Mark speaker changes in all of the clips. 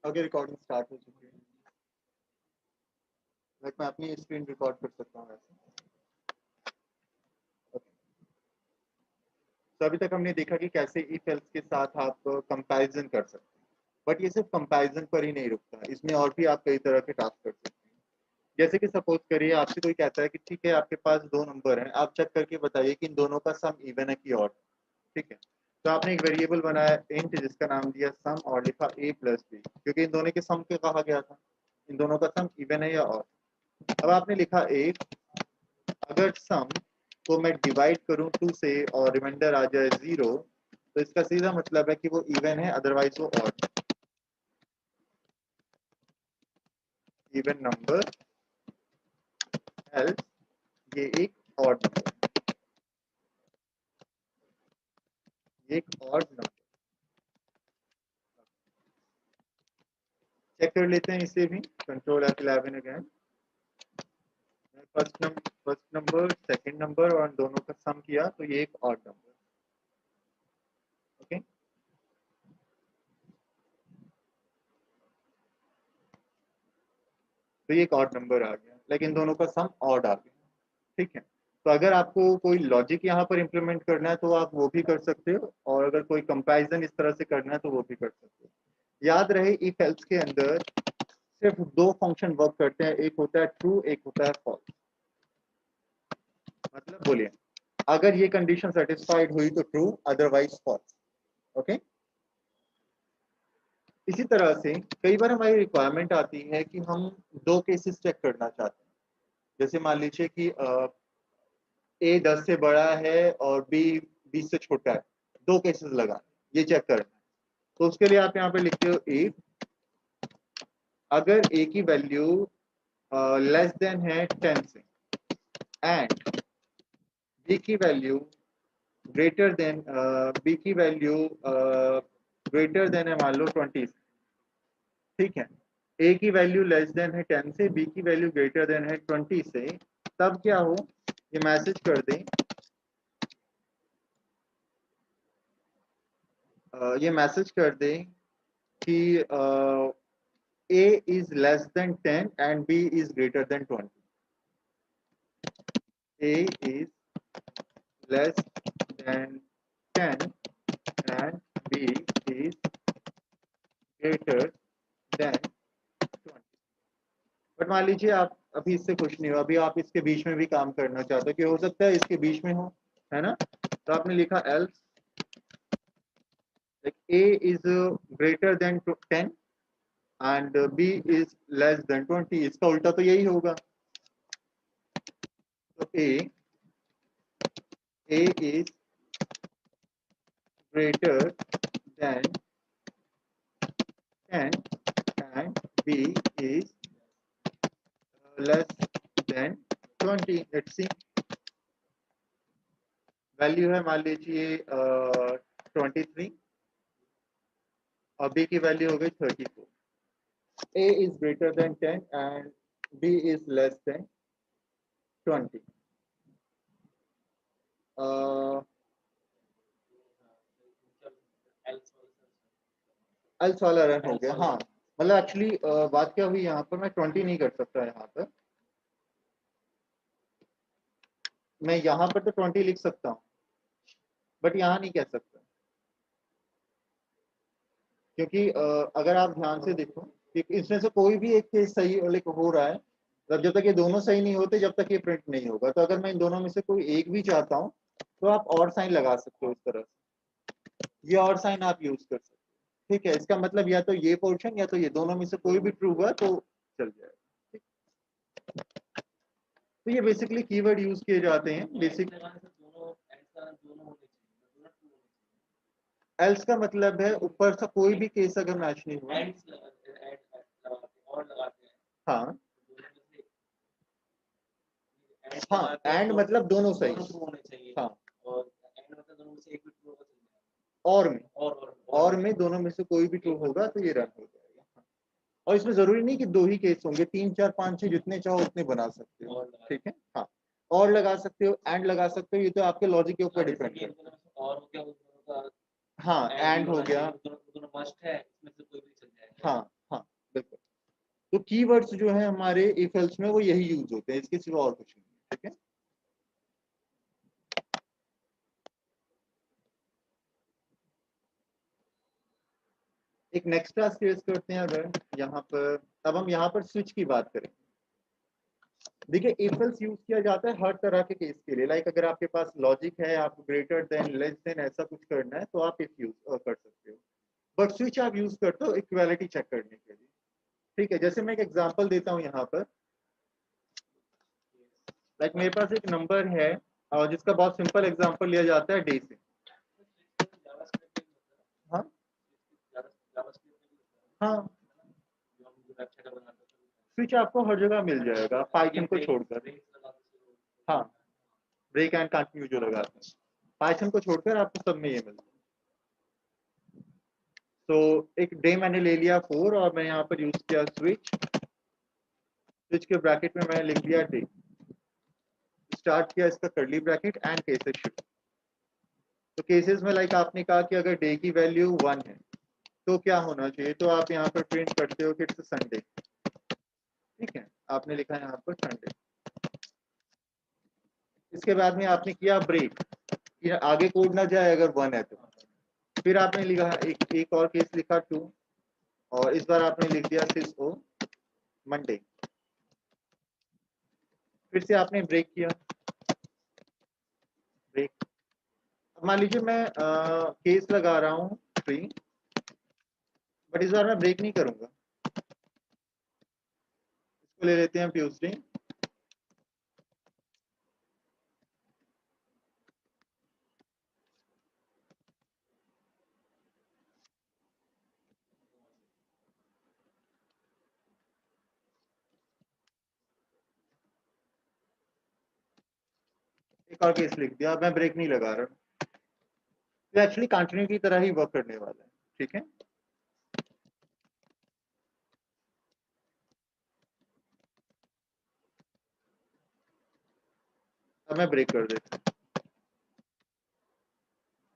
Speaker 1: Okay, recording start हो चुकी है। मैं अपनी स्क्रीन रिकॉर्ड कर सकता हूँ वैसे। तो अभी तक हमने देखा कि कैसे इफ एल्स के साथ आप कंपैरिजन कर सकते हैं, बट ये सिर्फ कंपैरिजन पर ही नहीं रुकता, इसमें और भी आप कई तरह के टास्क कर सकते हैं। जैसे कि सपोज करिए आपसे कोई कहता है कि ठीक है आपके पास दो नंबर हैं, आप चेक करके बताइए कि इन दोनों का सम इवन है कि ऑड। ठीक है, तो आपने एक वेरिएबल बनाया इंट जिसका नाम दिया सम और लिखा a प्लस बी, क्योंकि इन दोनों के सम के कहा गया था, इन दोनों का सम इवन है या ऑड। अब आपने लिखा a, अगर सम को मैं डिवाइड करूं 2 से और रिमाइंडर आ जाए 0, तो इसका सीधा मतलब है कि वो इवन है, अदरवाइज वो ऑड। इवन नंबर एल्स ये एक ऑड नंबर, ये एक ऑड नंबर। चेक कर लेते हैं इसे भी, control F11 again. First number second number और दोनों का सम किया तो ये एक ऑड नंबर। ओके, तो ये एक ऑड नंबर आ गया, लेकिन दोनों का सम ऑड आ गया। ठीक है, तो अगर आपको कोई लॉजिक यहाँ पर इंप्लीमेंट करना है तो आप वो भी कर सकते हो, और अगर कोई कंपैरिजन इस तरह से करना है तो वो भी कर सकते हो। याद रहे इफ एल्स के अंदर सिर्फ दो फंक्शन वर्क करते हैं, एक होता है ट्रू, एक होता है फॉल्स। मतलब बोलिए, अगर ये कंडीशन सेटिस्फाइड हुई तो ट्रू, अदरवाइज फॉल्स। ओके, इसी तरह से कई बार हमारी रिक्वायरमेंट आती है कि हम दो केसेस चेक करना चाहते हैं। जैसे मान लीजिए कि ए 10 से बड़ा है और बी 20 से छोटा है, दो केसेस लगा ये चेक करना है। तो उसके लिए आप यहाँ पे लिखते हो इफ, अगर ए की वैल्यू लेस देन है 10 से एंड बी की वैल्यू ग्रेटर देन बी की वैल्यू ग्रेटर देन है मान लो 20 से। ठीक है, ए की वैल्यू लेस देन है 10 से, बी की वैल्यू ग्रेटर देन है 20 से, तब क्या हो, ये मैसेज कर दें, ये मैसेज कर दें कि A is less than 10 and B is greater than 20. A is less than 10 and B is greater than 20. But मान लीजिए आप अभी इससे खुश नहीं हो, अभी आप इसके बीच में भी काम करना चाहते हो, कि हो सकता है इसके बीच में हो, है ना। तो आपने लिखा else like A is greater than 10 and B is less than 20, इसका उल्टा तो यही होगा। तो A is greater than 10 and B is less than 20. Let's see, value है मान लीजिए 23 और B की वैल्यू हो गई 34. A is greater than 10 and B is less than 20. Else वाला रन हो गया। हाँ, मतलब एक्चुअली बात क्या हुई यहाँ पर, मैं 20 नहीं कर सकता यहाँ पर, मैं यहाँ पर तो 20 लिख सकता हूँ बट यहाँ नहीं कह सकता, क्योंकि अगर आप ध्यान से देखो कि इसमें से कोई भी एक केस सही हो रहा है, तब जब तक ये दोनों सही नहीं होते जब तक ये प्रिंट नहीं होगा। तो अगर मैं इन दोनों में से कोई एक भी चाहता हूँ तो आप और साइन लगा सकते हो, इस तरह से ये और साइन आप यूज कर सकते हो। ठीक है, इसका मतलब या तो ये पोर्शन या तो ये, दोनों में से कोई भी ट्रू हुआ तो चल जाएगा। ठीक? तो ये बेसिकली कीवर्ड यूज किए जाते हैं बेसिक। एल्स का मतलब है ऊपर से कोई भी केस अगर मैच नहीं हुआ। हाँ हाँ, एंड मतलब दोनों सही। हाँ, और में दोनों में से कोई भी ट्रू होगा तो ये रन हो जाएगा। और इसमें जरूरी नहीं कि दो ही केस होंगे, 3 4 5 6 जितने चाहो उतने बना सकते हो। ठीक है, हाँ, और लगा सकते हो, एंड लगा सकते हो, ये तो आपके लॉजिक के ऊपर डिपेंड करता है। हाँ, एंड हो गया। हाँ हाँ, कीवर्ड्स जो है हमारे इफ एल्स में वो यही यूज होते हैं, इसके सिवा और कुछ नहीं, ठीक है। एक नेक्स्ट टास्क फेस करते हैं। अगर यहाँ पर, अब हम यहाँ पर स्विच की बात करें, देखिए इफ एल्स यूज किया जाता है हर तरह के केस के लिए। लाइक अगर आपके पास लॉजिक है, आप ग्रेटर देन, लेस देन ऐसा कुछ करना है तो आप इफ यूज कर सकते हो। बट स्विच आप यूज करते हो इक्वालिटी चेक करने के लिए, ठीक है। जैसे मैं एक एग्जांपल देता हूँ यहाँ पर। लाइक मेरे पास एक नंबर है और जिसका बहुत सिंपल एग्जांपल लिया जाता है डे से। हाँ हाँ, स्विच आपको हर जगह मिल जाएगा पाइथन को छोड़कर। हाँ, ब्रेक एंड कंटिन्यू जो लगाते हैं, पाइथन को छोड़कर आपको सब में ये मिलता है। तो एक डे मैंने ले लिया 4 और मैं यहाँ पर यूज किया स्विच। स्विच के ब्रैकेट में मैंने लिख दिया डे, स्टार्ट किया इसका curly bracket and cases shift. तो केसेस में लाइक आपने कहा कि अगर डे की वैल्यू 1 है तो क्या होना चाहिए, तो आप यहाँ पर प्रिंट करते हो कि इट्स संडे, ठीक है। आपने लिखा है यहाँ पर संडे। इसके बाद में आपने किया ब्रेक, आगे कोड ना जाए अगर 1 है तो। फिर आपने लिखा एक और केस लिखा 2 और इस बार आपने लिख दिया सिस ओ मंडे। फिर से आपने ब्रेक किया, ब्रेक। अब मान लीजिए मैं केस लगा रहा हूँ 3, बट इस बार मैं ब्रेक नहीं करूंगा। इसको ले लेते हैं ट्यूसडे। एक और केस लिख दिया, मैं ब्रेक नहीं लगा रहा। तो एक्चुअली कंटिन्यू की तरह ही वर्क करने वाला है, ठीक है। अब मैं ब्रेक कर देता हूँ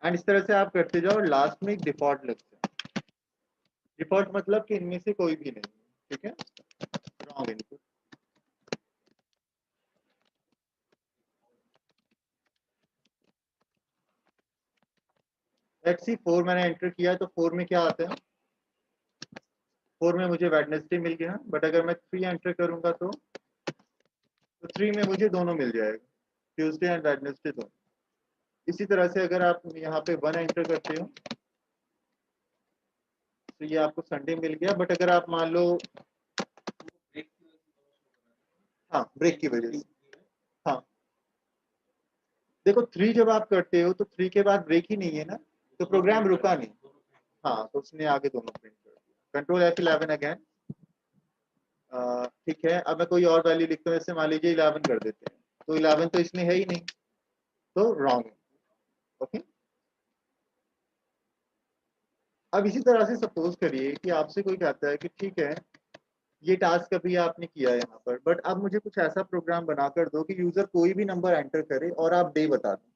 Speaker 1: एंड इस तरह से आप करते जाओ। लास्ट में एक डिफॉल्ट लगता है। डिफॉल्ट मतलब कि इनमें से कोई भी नहीं, ठीक है। Wrong input. लेट्स सी 4 मैंने एंटर किया तो 4 में क्या आता है, 4 में मुझे वेडनेसडे मिल गया। बट अगर मैं 3 एंटर करूंगा तो 3 में मुझे दोनों मिल जाएगा, ट्यूसडे एंड वेडनेसडे दोनों। इसी तरह से अगर आप यहाँ पे 1 एंटर करते हो तो ये आपको संडे मिल गया। बट अगर आप मान लो, हाँ ब्रेक की वजह से, हाँ देखो 3 जब आप करते हो तो 3 के बाद ब्रेक ही नहीं है ना, तो प्रोग्राम रुका नहीं। हाँ, तो उसने आगे दोनों प्रिंट कर दिया। कंट्रोल F11 अगेन, ठीक है। अब मैं कोई और वैल्यू लिखता हूँ, जैसे मान लीजिए 11 कर देते हैं, तो 11 तो इसमें है ही नहीं, तो रॉन्ग है, ओके। अब इसी तरह से सपोज करिए कि आपसे कोई कहता है कि ठीक है ये टास्क अभी आपने किया यहाँ पर, बट अब मुझे कुछ ऐसा प्रोग्राम बनाकर दो कि यूजर कोई भी नंबर एंटर करे और आप डे बता दो।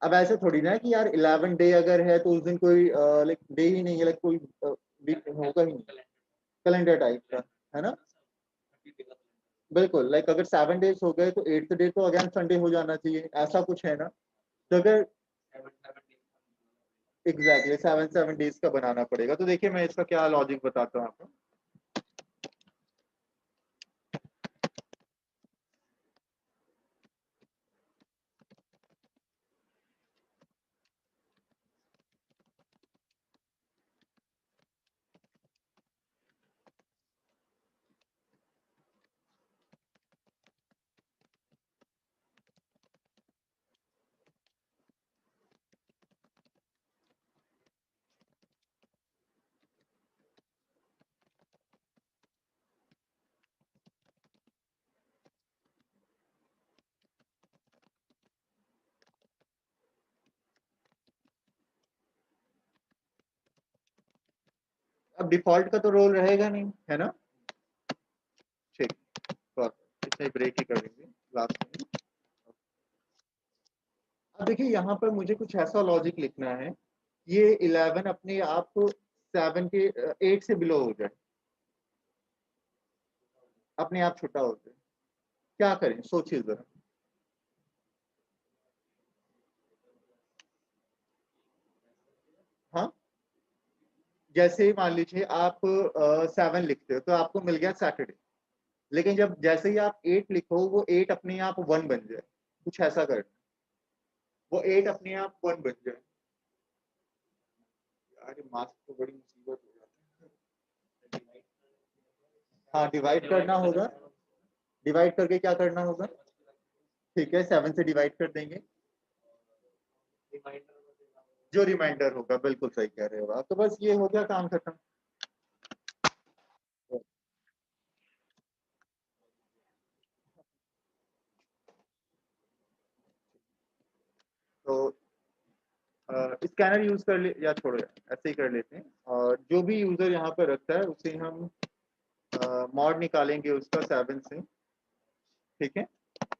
Speaker 1: अब ऐसे थोड़ी ना है कि यार 11 डे अगर है तो उस दिन कोई लाइक डे ही नहीं है, लाइक कोई वीक होगा ही नहीं, कैलेंडर टाइप का, है ना। बिल्कुल, लाइक अगर 7 डेज हो गए तो 8th डे तो अगेन संडे हो जाना चाहिए, ऐसा कुछ है ना। तो अगर एग्जैक्टली 7 डेज का बनाना पड़ेगा। तो देखिए मैं इसका क्या लॉजिक बताता हूँ आपको। अब डिफॉल्ट का तो रोल रहेगा नहीं, है ना। ठीक, तो इसे ब्रेक ही कर देंगे लास्ट में। अब देखिए यहाँ पर मुझे कुछ ऐसा लॉजिक लिखना है, ये 11 अपने आप 7 के 8 से बिलो हो जाए। अपने आप छुट्टा होते हैं। क्या करें, सोचिए जरा। हाँ, जैसे मान लीजिए आप 7 लिखते हो तो आपको मिल गया सैटरडे, लेकिन जब जैसे ही आप 8 लिखो वो 8 अपने आप 1 बन जाए, कुछ ऐसा कर, वो 8 अपने आप 1 बन जाए। अरे मास्क तो बड़ी मुसीबत हो जाती है। हाँ, डिवाइड करना होगा। डिवाइड करके क्या करना होगा? ठीक है, 7 से डिवाइड कर देंगे। जो रिमाइंडर होगा, बिल्कुल सही कह रहे हो आप। तो बस ये हो गया, काम खत्म। तो स्कैनर यूज कर ले या छोड़ो, ऐसे ही कर लेते हैं। और जो भी यूजर यहाँ पर रखता है उसे हम मॉड निकालेंगे उसका 7 से। ठीक है,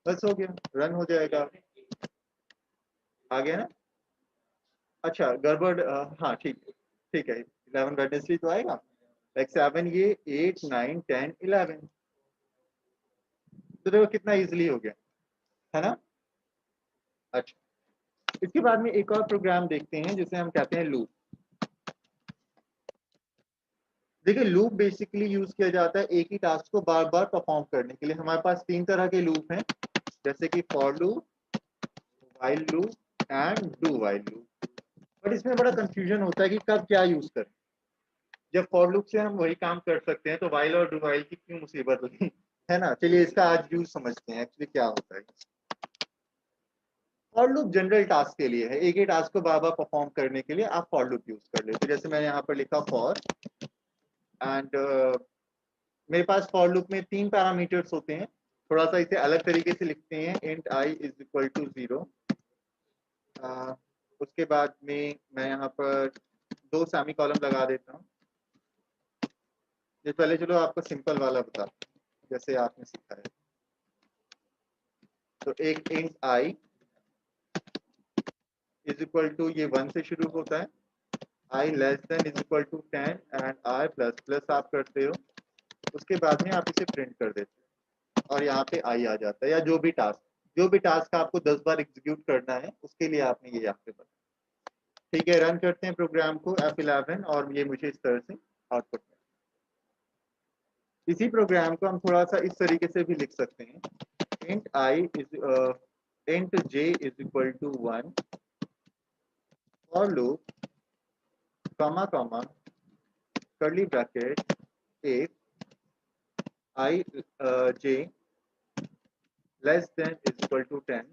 Speaker 1: बस हो गया, रन हो जाएगा। आ गया ना? अच्छा, गड़बड़ हाँ ठीक है। ठीक है, 11 वेडनेसडे तो आएगा, लाइक 7 ये 8 9 10 11। तो देखो कितना इजीली हो गया, है ना? अच्छा, इसके बाद में एक और प्रोग्राम देखते हैं जिसे हम कहते हैं लूप। देखिए, लूप बेसिकली यूज किया जाता है एक ही टास्क को बार बार परफॉर्म करने के लिए। हमारे पास 3 तरह के लूप हैं, जैसे कि for loop, while loop and do while loop. But इसमें बड़ा कंफ्यूजन होता है कि कब क्या यूज करें। जब फॉर लूप से हम वही काम कर सकते हैं तो व्हाइल और डू व्हाइल की क्यों मुसीबत होगी, है ना? चलिए इसका आज यूज समझते हैं एक्चुअली क्या होता है। फॉर लूप जनरल टास्क के लिए है, एक ही टास्क को बार बार परफॉर्म करने के लिए आप फॉर लूप यूज कर लेते। जैसे मैंने यहाँ पर लिखा फॉर एंड मेरे पास फॉर लूप में 3 पैरामीटर्स होते हैं। थोड़ा सा इसे अलग तरीके से लिखते हैं, int i is equal to 0। उसके बाद में मैं यहाँ पर 2 सेमी कॉलम लगा देता हूँ। ये पहले चलो आपको सिंपल वाला बता, जैसे आपने सीखा है। तो एक int i is equal to, ये 1 से शुरू होता है, i less than is equal to 10 and i plus plus आप करते हो। उसके बाद में आप इसे प्रिंट कर देते हो और यहाँ पे आई आ जाता है। या जो भी टास्क आपको 10 बार एग्जीक्यूट करना है उसके लिए आपने ये यहाँ पे बताया। ठीक है, रन करते हैं प्रोग्राम को F11 और ये मुझे इस तरह से आउटपुट में। इसी प्रोग्राम को हम थोड़ा सा इस तरीके से भी लिख सकते हैं, int i is int j is equal to 1 for loop comma comma curly bracket if i j less than is equal to 10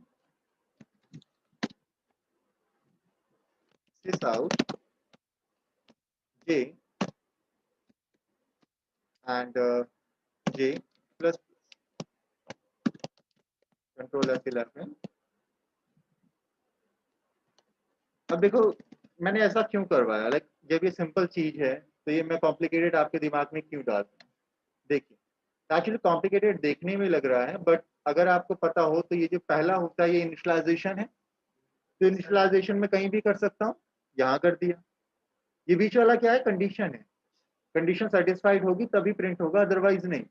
Speaker 1: this out j and j plus control F11। अब देखो मैंने ऐसा क्यों करवाया, लाइक जब ये simple चीज है तो ये मैं कॉम्प्लिकेटेड आपके दिमाग में क्यों डाल रहा हूं? देखिए, एक्चुअली कॉम्प्लिकेटेड देखने में लग रहा है, बट अगर आपको पता हो तो ये जो पहला होता है ये इनिशियलाइजेशन है। तो इनिशियलाइजेशन में कहीं भी कर सकता हूँ, यहाँ कर दिया। ये बीच वाला क्या है? कंडीशन है। कंडीशन सेटिस्फाइड होगी तभी प्रिंट होगा, अदरवाइज नहीं,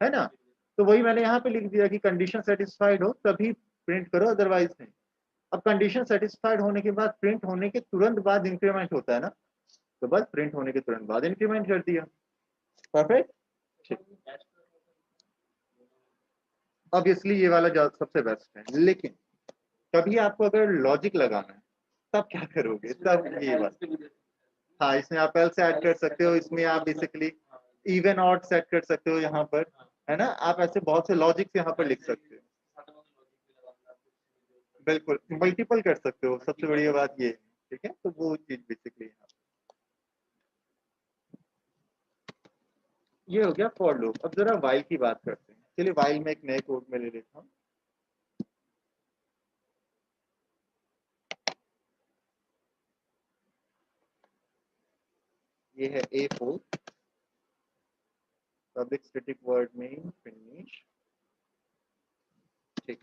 Speaker 1: है ना? तो वही मैंने यहाँ पे लिख दिया कि कंडीशन सेटिस्फाइड हो तभी प्रिंट करो, अदरवाइज नहीं। अब कंडीशन सेटिस्फाइड होने के बाद प्रिंट होने के तुरंत बाद इंक्रीमेंट होता है ना, तो बस प्रिंट होने के तुरंत बाद इंक्रीमेंट कर दिया। परफेक्ट। ठीक, ऑब्वियसली ये वाला सबसे बेस्ट है, लेकिन कभी आपको अगर लॉजिक लगाना है तब क्या करोगे? तब ये बात, हाँ, इसमें आप एल्स ऐड कर सकते हो, इसमें आप बेसिकली इवन ऑड सेट कर सकते हो यहाँ पर, है ना? आप ऐसे बहुत से लॉजिक्स यहाँ पर लिख सकते हो। बिल्कुल मल्टीपल कर सकते हो, सबसे बढ़िया बात ये है। ठीक है, तो वो चीज बेसिकली ये हो गया फॉर लूप। अब जरा वाइल की बात करते हैं। चलिए वाइल में एक नए कोड में ले लेता हूँ। ये है A4 पब्लिक स्टैटिक वर्ड में फिनिश। ठीक,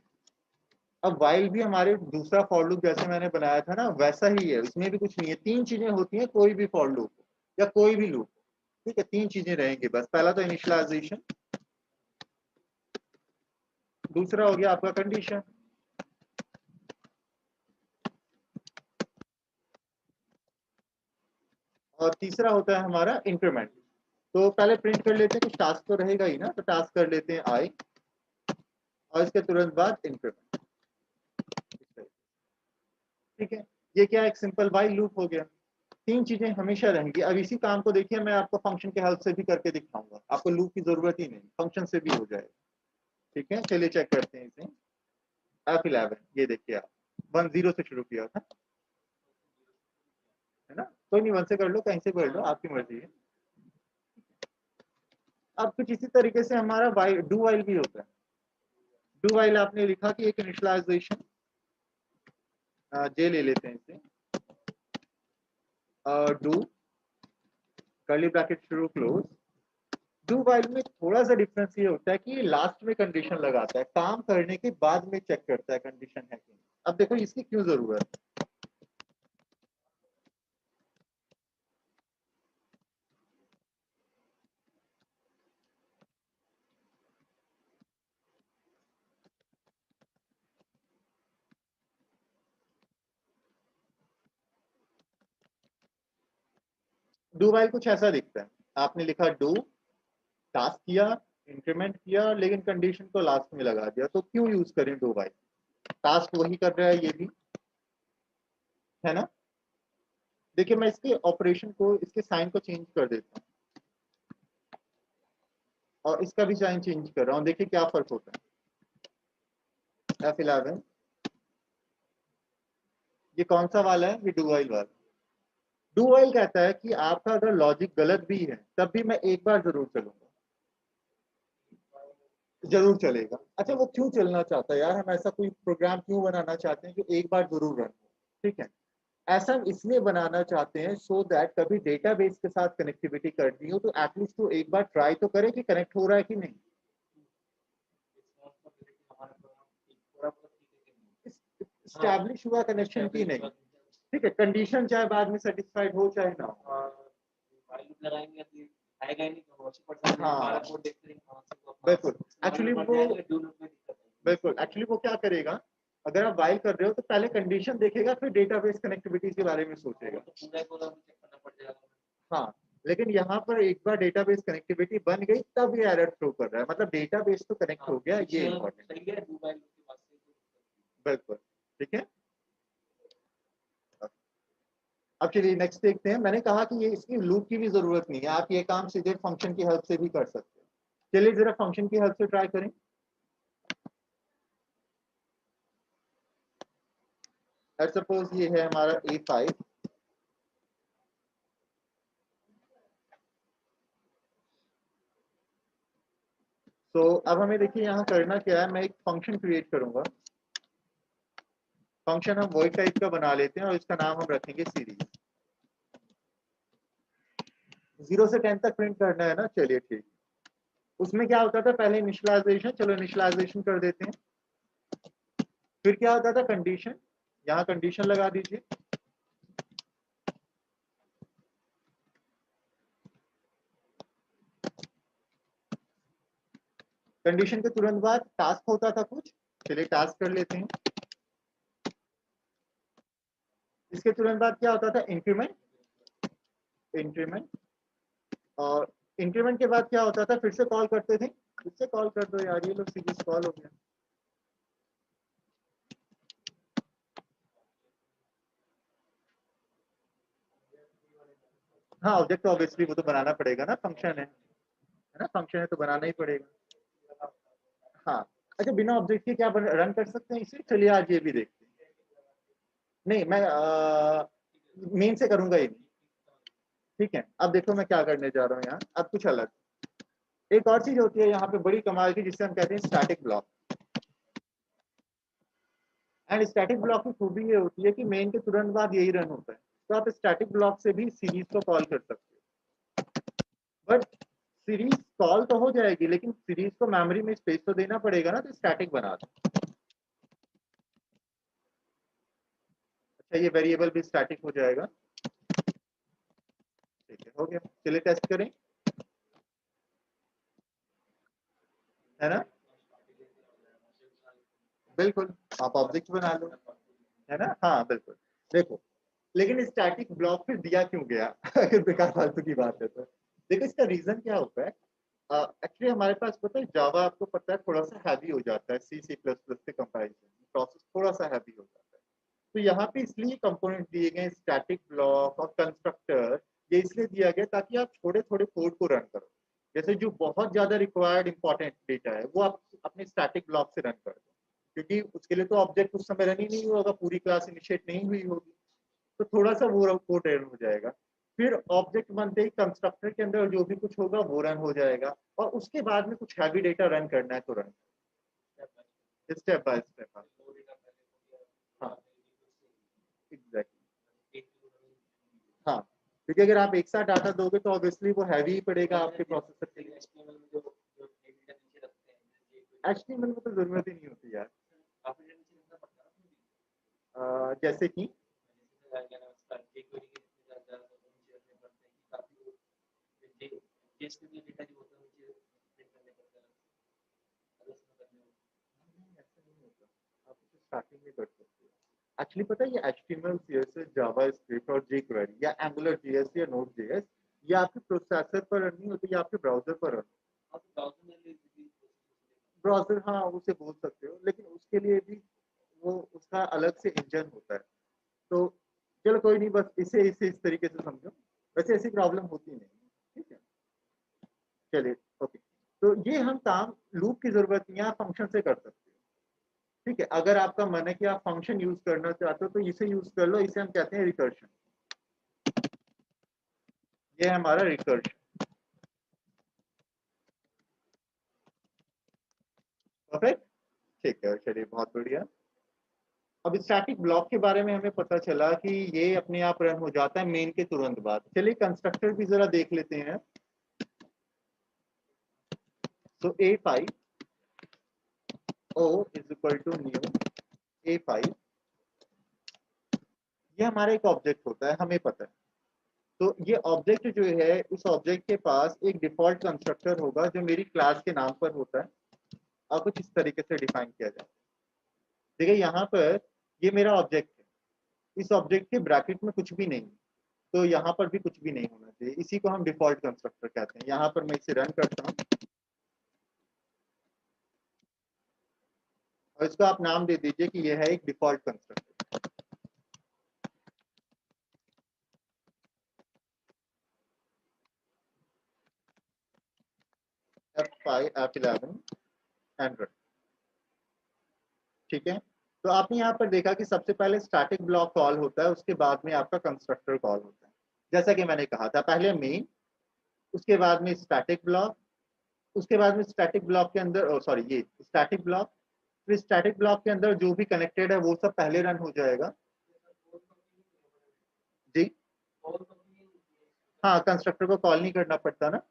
Speaker 1: अब वाइल भी हमारे दूसरा फॉर लूप जैसे मैंने बनाया था ना वैसा ही है, इसमें भी कुछ नहीं है। 3 चीजें होती हैं कोई भी फॉर लूप या कोई भी लूप। ठीक है, 3 चीजें रहेंगी बस। पहला तो इनिशियलाइजेशन, दूसरा हो गया आपका कंडीशन, और तीसरा होता है हमारा इंक्रीमेंट। तो पहले प्रिंट कर लेते हैं, कुछ टास्क तो रहेगा ही ना, तो टास्क कर लेते हैं आई, और इसके तुरंत बाद इंक्रीमेंट। ठीक है, ये क्या एक सिंपल वाइल लूप हो गया। तीन चीजें हमेशा रहेंगी। अब इसी काम को देखिए मैं आपको फंक्शन के हेल्प से भी करके दिखाऊंगा, आपको लूप की जरूरत ही नहीं, फंक्शन से भी हो जाएगा। ठीक है, चलिए चेक करते हैं इसे। F11 ये देखिए आप 10 से शुरू किया था, है ना? कोई नहीं, 1 से कर लो, कहीं से कर लो, आपकी मर्जी है। अब कुछ इसी तरीके से हमारा वाइल, डू वाइल भी होता है। डू वाइल आपने लिखा कि एक इनिशियलाइजेशन, जे ले लेते हैं इसे, डू कर्ली ब्रैकेट शुरू क्लोज। डू वाइल में थोड़ा सा डिफरेंस ये होता है कि लास्ट में कंडीशन लगाता है, काम करने के बाद में चेक करता है कंडीशन है कि नहीं। अब देखो इसकी क्यों जरूरत है। डू वाइल कुछ ऐसा दिखता है, आपने लिखा डू, टास्क किया, इंक्रीमेंट किया, लेकिन कंडीशन को लास्ट में लगा दिया, तो क्यों यूज करें डू वाइल? टास्क वही कर रहा है, ये भी, है ना? देखिए मैं इसके ऑपरेशन को, इसके साइन को चेंज कर देता हूँ, और इसका भी साइन चेंज कर रहा हूँ, देखिए क्या फर्क होता है। F11 ये कौन सा वाला है? ये डू वाइल वाला। डू वाइल कहता है कि आपका अगर लॉजिक गलत भी है तब भी मैं एक बार जरूर चलूंगा, जरूर चलेगा। अच्छा वो क्यों चलना चाहता है यार, हम ऐसा कोई प्रोग्राम क्यों बनाना चाहते हैं कि एक बार जरूर रन हो? ठीक है, ऐसा हम इसलिए बनाना चाहते हैं सो दैट कभी डेटाबेस के साथ कनेक्टिविटी करनी हो तो एटलीस्ट तो एक बार ट्राई तो करे कि कनेक्ट हो रहा है कि नहीं। स्टैब्लिश हुआ कनेक्शन की नहीं। ठीक है, कंडीशन चाहे बाद में सेटिस्फाइड हो चाहे ना हो। हाँ बिल्कुल, एक्चुअली वो, बिल्कुल एक्चुअली वो क्या करेगा, अगर आप वाइल कर रहे हो तो पहले कंडीशन देखेगा, फिर डेटाबेस कनेक्टिविटी के बारे में सोचेगा। हाँ, लेकिन यहाँ पर एक बार डेटाबेस कनेक्टिविटी बन गई तब ये एरर थ्रो कर रहा है, मतलब डेटाबेस तो कनेक्ट हो गया, ये इम्पोर्टेंट है। बिल्कुल, ठीक है। अब चलिए नेक्स्ट देखते हैं। मैंने कहा कि ये इसकी लूप की भी जरूरत नहीं है, आप ये काम सीधे फंक्शन की हेल्प से भी कर सकते हैं। चलिए जरा फंक्शन की हेल्प से ट्राई करें। लेट्स सपोज ये है हमारा A5। तो अब हमें देखिए यहाँ करना क्या है, मैं एक फंक्शन क्रिएट करूंगा। फंक्शन हम वॉइड टाइप का बना लेते हैं और इसका नाम हम रखेंगे सीरीज। 0 से 10 तक प्रिंट करना है ना, चलिए ठीक। उसमें क्या होता था, पहले इनिशियलाइजेशन, चलो इनिशियलाइजेशन कर देते हैं। फिर क्या होता था, कंडीशन, यहाँ कंडीशन लगा दीजिए। कंडीशन के तुरंत बाद टास्क होता था कुछ, चलिए टास्क कर लेते हैं। इसके तुरंत बाद क्या होता था, इंक्रीमेंट। इंक्रीमेंट, और इंक्रीमेंट के बाद क्या होता था, फिर से कॉल करते थे। फिर से कॉल कर दो यार, ये लोग सीरीज कॉल हो गया। हाँ ऑब्जेक्ट तो ऑब्वियसली वो तो बनाना पड़ेगा ना, फंक्शन है ना, फंक्शन है तो बनाना ही पड़ेगा। हाँ, अच्छा बिना ऑब्जेक्ट के क्या रन कर सकते हैं इसे, चलिए आज ये भी देखते हैं। नहीं मैं मेन से करूंगा ही नहीं। ठीक है, अब देखो मैं क्या करने जा रहा हूँ यहाँ, अब कुछ अलग। एक और चीज होती है यहाँ पे बड़ी कमाल की, जिसे हम कहते हैं static block. And static block की खूबी ये होती है कि मेन के तुरंत बाद यही रन होता है, तो आप स्टैटिक ब्लॉक से भी सीरीज को कॉल कर सकते हो। बट सीरीज कॉल तो हो जाएगी, लेकिन सीरीज को मेमोरी में स्पेस तो देना पड़ेगा ना, तो स्टैटिक बना दो। अच्छा ये वेरिएबल भी स्टैटिक हो जाएगा। ठीक है, हो गया, चलिए टेस्ट करें, है ना? बिल्कुल, आप ऑब्जेक्ट बना लो, है ना? हाँ, बिल्कुल। देखो, लेकिन स्टैटिक ब्लॉक फिर दिया क्यों गया? अगर बेकार फालतू की बात है तो। देखो इसका रीज़न क्या होता है? एक्चुअली हमारे पास पता है जावा आपको पता है थोड़ा-सा हैवी हो जाता है सी, सी प्लस प्लस के कंपैरिज़न में, प्रोसेस थोड़ा-सा हैवी हो जाता है। तो यहाँ पे इसलिए कंपोनेंट दिए गए स्टैटिक ब्लॉक और कंस्ट्रक्टर, ये इसलिए दिया गया ताकि आप थोड़े-थोड़े कोड को रन करो। जैसे जो बहुत ज़्यादा रिक्वायर्ड इम्पोर्टेंट डेटा है, वो आप अपने स्टैटिक ब्लॉक से रन कर दो। क्योंकि उसके लिए तो ऑब्जेक्ट उस समय रन ही नहीं होगा, पूरी क्लास इनिशिएट नहीं हुई होगी। तो थोड़ा-सा वो कोड रन हो जाएगा। फिर ऑब्जेक्ट बनते ही कंस्ट्रक्टर के अंदर जो भी कुछ होगा वो रन हो जाएगा और उसके बाद में कुछ हैवी डेटा रन करना है तो रन स्टेप बाय स्टेप। हाँ, एग्ज़ैक्टली। हाँ, क्योंकि अगर आप एक साथ डाटा दोगे तो ऑब्वियसली वो हैवी ही पड़ेगा आपके प्रोसेसर के लिए। एचटीएमएल में तो ज़रूरत ही नहीं होती यार। जैसे कि ऐसा नहीं होता, आप इसे स्टार्टिंग में कर सकते हो। एक्चुअली पता है ये एचटीएमएल, सीएसएस, जावास्क्रिप्ट और jQuery या एंगुलर जेएस या नोड जेएस ये आपके प्रोसेसर पर रन नहीं होती, ये आपके ब्राउज़र पर रन। ब्राउज़र हाँ, उसे बोल सकते हो, लेकिन उसके लिए भी वो उसका अलग से इंजन होता है। तो चलो कोई नहीं, बस इसे इसे इस तरीके से समझो। वैसे ऐसी प्रॉब्लम होती नहीं है, ठीक है? चलिए, ओके। तो ये हम काम लूप की ज़रूरत नहीं है, आप फंक्शन से कर सकते हो। ठीक है? अगर आपका मन है कि आप फंक्शन यूज़ करना चाहते हो तो इसे यूज़ कर लो, इसे हम कहते हैं रिकर्शन। ये है हमारा रिकर्शन। परफेक्ट? ठीक है, चलिए बहुत बढ़िया। अब स्टैटिक ब्लॉक के बारे में हमें पता चला कि ये अपने आप रन हो जाता है मेन के तुरंत बाद। चलिए कंस्ट्रक्टर भी ज़रा देख लेते हैं। So A5 O is equal to new A5, ये हमारा एक ऑब्जेक्ट होता है, हमें पता है। तो ये ऑब्जेक्ट जो है, उस ऑब्जेक्ट के पास एक डिफॉल्ट कंस्ट्रक्टर होगा जो मेरी क्लास के नाम पर होता है और कुछ इस तरीके से डिफाइन किया जाता है। देखिए यहाँ पर ये मेरा ऑब्जेक्ट है, इस ऑब्जेक्ट के ब्रैकेट में कुछ भी नहीं, तो यहाँ पर भी कुछ भी नहीं होना चाहिए। इसी को हम डिफॉल्ट कंस्ट्रक्टर कहते हैं। यहाँ पर मैं इसे रन करता हूँ और इसको आप नाम दे दीजिए कि यह है एक default constructor. F5 F11 and run. ठीक है, तो आपने यहाँ पर देखा कि सबसे पहले स्टैटिक ब्लॉक कॉल होता है, उसके बाद में आपका कंस्ट्रक्टर कॉल होता है। जैसा कि मैंने कहा था, पहले मेन, उसके बाद में स्टैटिक ब्लॉक, उसके बाद में स्टैटिक ब्लॉक के अंदर सॉरी ये स्टैटिक ब्लॉक, फिर स्टैटिक ब्लॉक के अंदर जो भी कनेक्टेड है वो सब पहले रन हो जाएगा। जी हाँ, कंस्ट्रक्टर को कॉल नहीं करना पड़ता ना,